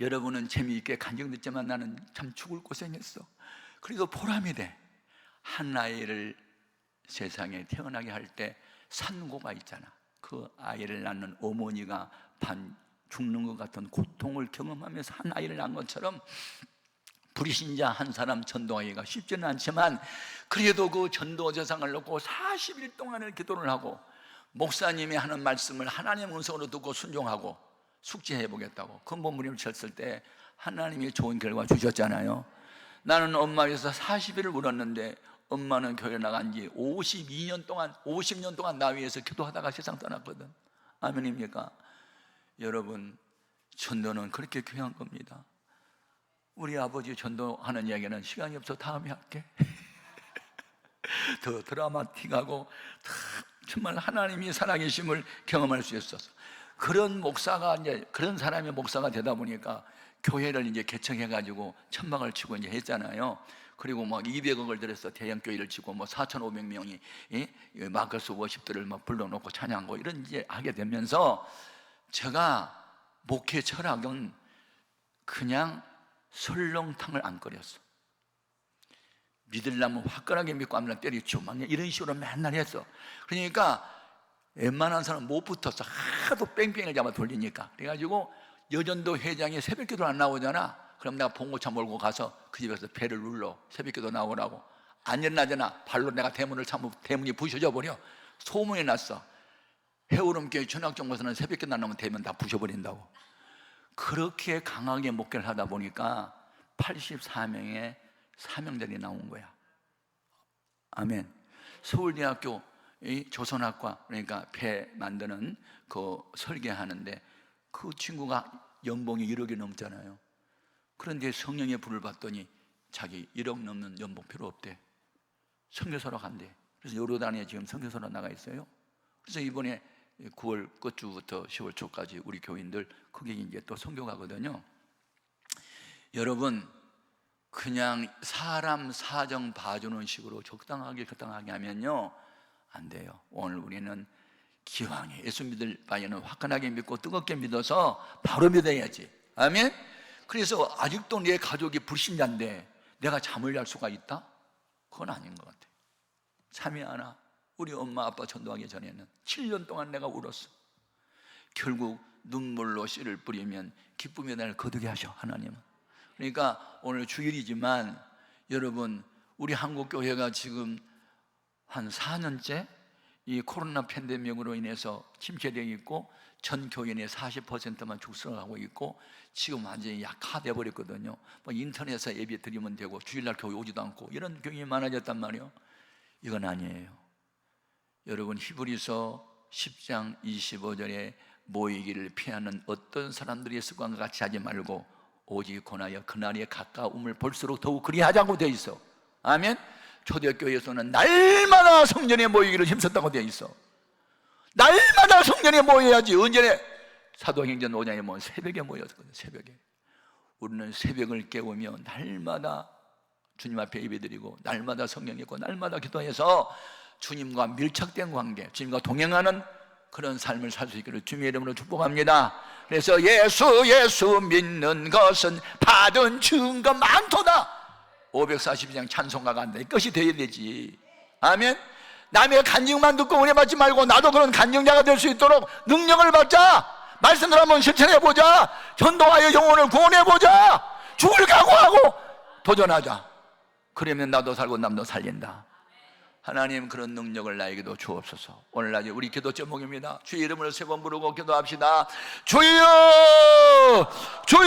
여러분은 재미있게 간증 듣지만 나는 참 죽을 고생했어. 그래도 보람이 돼. 한 아이를 세상에 태어나게 할 때 산고가 있잖아. 그 아이를 낳는 어머니가 죽는 것 같은 고통을 경험하면서 한 아이를 낳은 것처럼, 불신자 한 사람 전도하기가 쉽지는 않지만, 그래도 그 전도 대상을 놓고 40일 동안을 기도를 하고, 목사님이 하는 말씀을 하나님 음성으로 듣고 순종하고 숙지해 보겠다고 근본무림을 쳤을 때 하나님이 좋은 결과 주셨잖아요. 나는 엄마 위해서 40일을 울었는데, 엄마는 교회 나간 지 52년 동안 50년 동안 나 위해서 기도하다가 세상 떠났거든. 아멘입니까? 여러분, 전도는 그렇게 귀한 겁니다. 우리 아버지 전도하는 이야기는 시간이 없어 다음에 할게. 더 드라마틱하고 정말 하나님이 살아계심을 경험할 수 있었어. 그런 목사가 이제 그런 사람의 목사가 되다 보니까 교회를 이제 개척해가지고 천막을 치고 이제 했잖아요. 그리고 막 200억을 들여서 대형 교회를 치고 뭐 4,500명이 마커스 워십들을 막 불러놓고 찬양하고 이런 이제 하게 되면서, 제가 목회 철학은 그냥 설렁탕을 안 끓였어. 믿으려면 화끈하게 믿고 아무나 때리치고 막 이런 식으로 맨날 했어. 그러니까 웬만한 사람 못 붙었어. 하도 뺑뺑이를 잡아 돌리니까. 그래가지고 여전도 회장이 새벽기도 안 나오잖아. 그럼 내가 봉고차 몰고 가서 그 집에서 배를 눌러 새벽기도 나오라고. 안 일어나잖아. 발로 내가 대문을 차면 대문이 부셔져 버려. 소문이 났어. 해오름교회 천학정거서는 새벽기도 안 나오면 대문 다 부셔버린다고. 그렇게 강하게 목회를 하다 보니까 84명의 사명자들이 나온 거야. 아멘. 서울대학교 조선학과, 그러니까 배 만드는 그 설계하는데 그 친구가 연봉이 1억이 넘잖아요. 그런데 성령의 불을 받더니 자기 1억 넘는 연봉 필요 없대. 선교사로 간대. 그래서 요르단에 지금 선교사로 나가 있어요. 그래서 이번에 9월 끝주부터 10월 초까지 우리 교인들 거기 이제 또 선교 가거든요. 여러분, 그냥 사람 사정 봐주는 식으로 적당하게 하면요 안 돼요. 오늘 우리는 기왕에 예수 믿을 바에는 화끈하게 믿고 뜨겁게 믿어서 바로 믿어야지. 아멘. 그래서 아직도 내 가족이 불신자인데 내가 잠을 잘 수가 있다? 그건 아닌 것 같아. 잠이 안 와. 우리 엄마 아빠 전도하기 전에는 7년 동안 내가 울었어. 결국 눈물로 씨를 뿌리면 기쁨의 날을 거두게 하셔, 하나님은. 그러니까 오늘 주일이지만 여러분, 우리 한국교회가 지금 한 4년째 이 코로나 팬데믹으로 인해서 침체되어 있고, 전 교인의 40%만 죽어가고 있고, 지금 완전히 약화돼 버렸거든요. 뭐 인터넷에서 예배 드리면 되고 주일날 교회 오지도 않고 이런 교인이 많아졌단 말이에요. 이건 아니에요. 여러분, 히브리서 10장 25절에 모이기를 피하는 어떤 사람들의 습관과 같이 하지 말고 오직 권하여 그날의 가까움을 볼수록 더욱 그리하자고 되어 있어. 아멘. 초대교회에서는 날마다 성전에 모이기를 힘썼다고 되어 있어. 날마다 성전에 모여야지. 언제? 사도행전 5장에 모은 새벽에 모였거든. 새벽에. 우리는 새벽을 깨우며 날마다 주님 앞에 예배드리고 날마다 성경 읽고 날마다 기도해서 주님과 밀착된 관계, 주님과 동행하는 그런 삶을 살 수 있기를 주님의 이름으로 축복합니다. 그래서 예수 믿는 것은 받은 증거 많도다. 542장 찬송가가 내 것이 되어야 되지. 아멘. 남의 간증만 듣고 은혜 받지 말고 나도 그런 간증자가 될 수 있도록 능력을 받자. 말씀을 한번 실천해보자. 전도하여 영혼을 구원해보자. 죽을 각오하고 도전하자. 그러면 나도 살고 남도 살린다. 하나님 그런 능력을 나에게도 주옵소서. 오늘 낮에 우리 기도 제목입니다. 주의 이름을 세 번 부르고 기도합시다. 주여, 주여.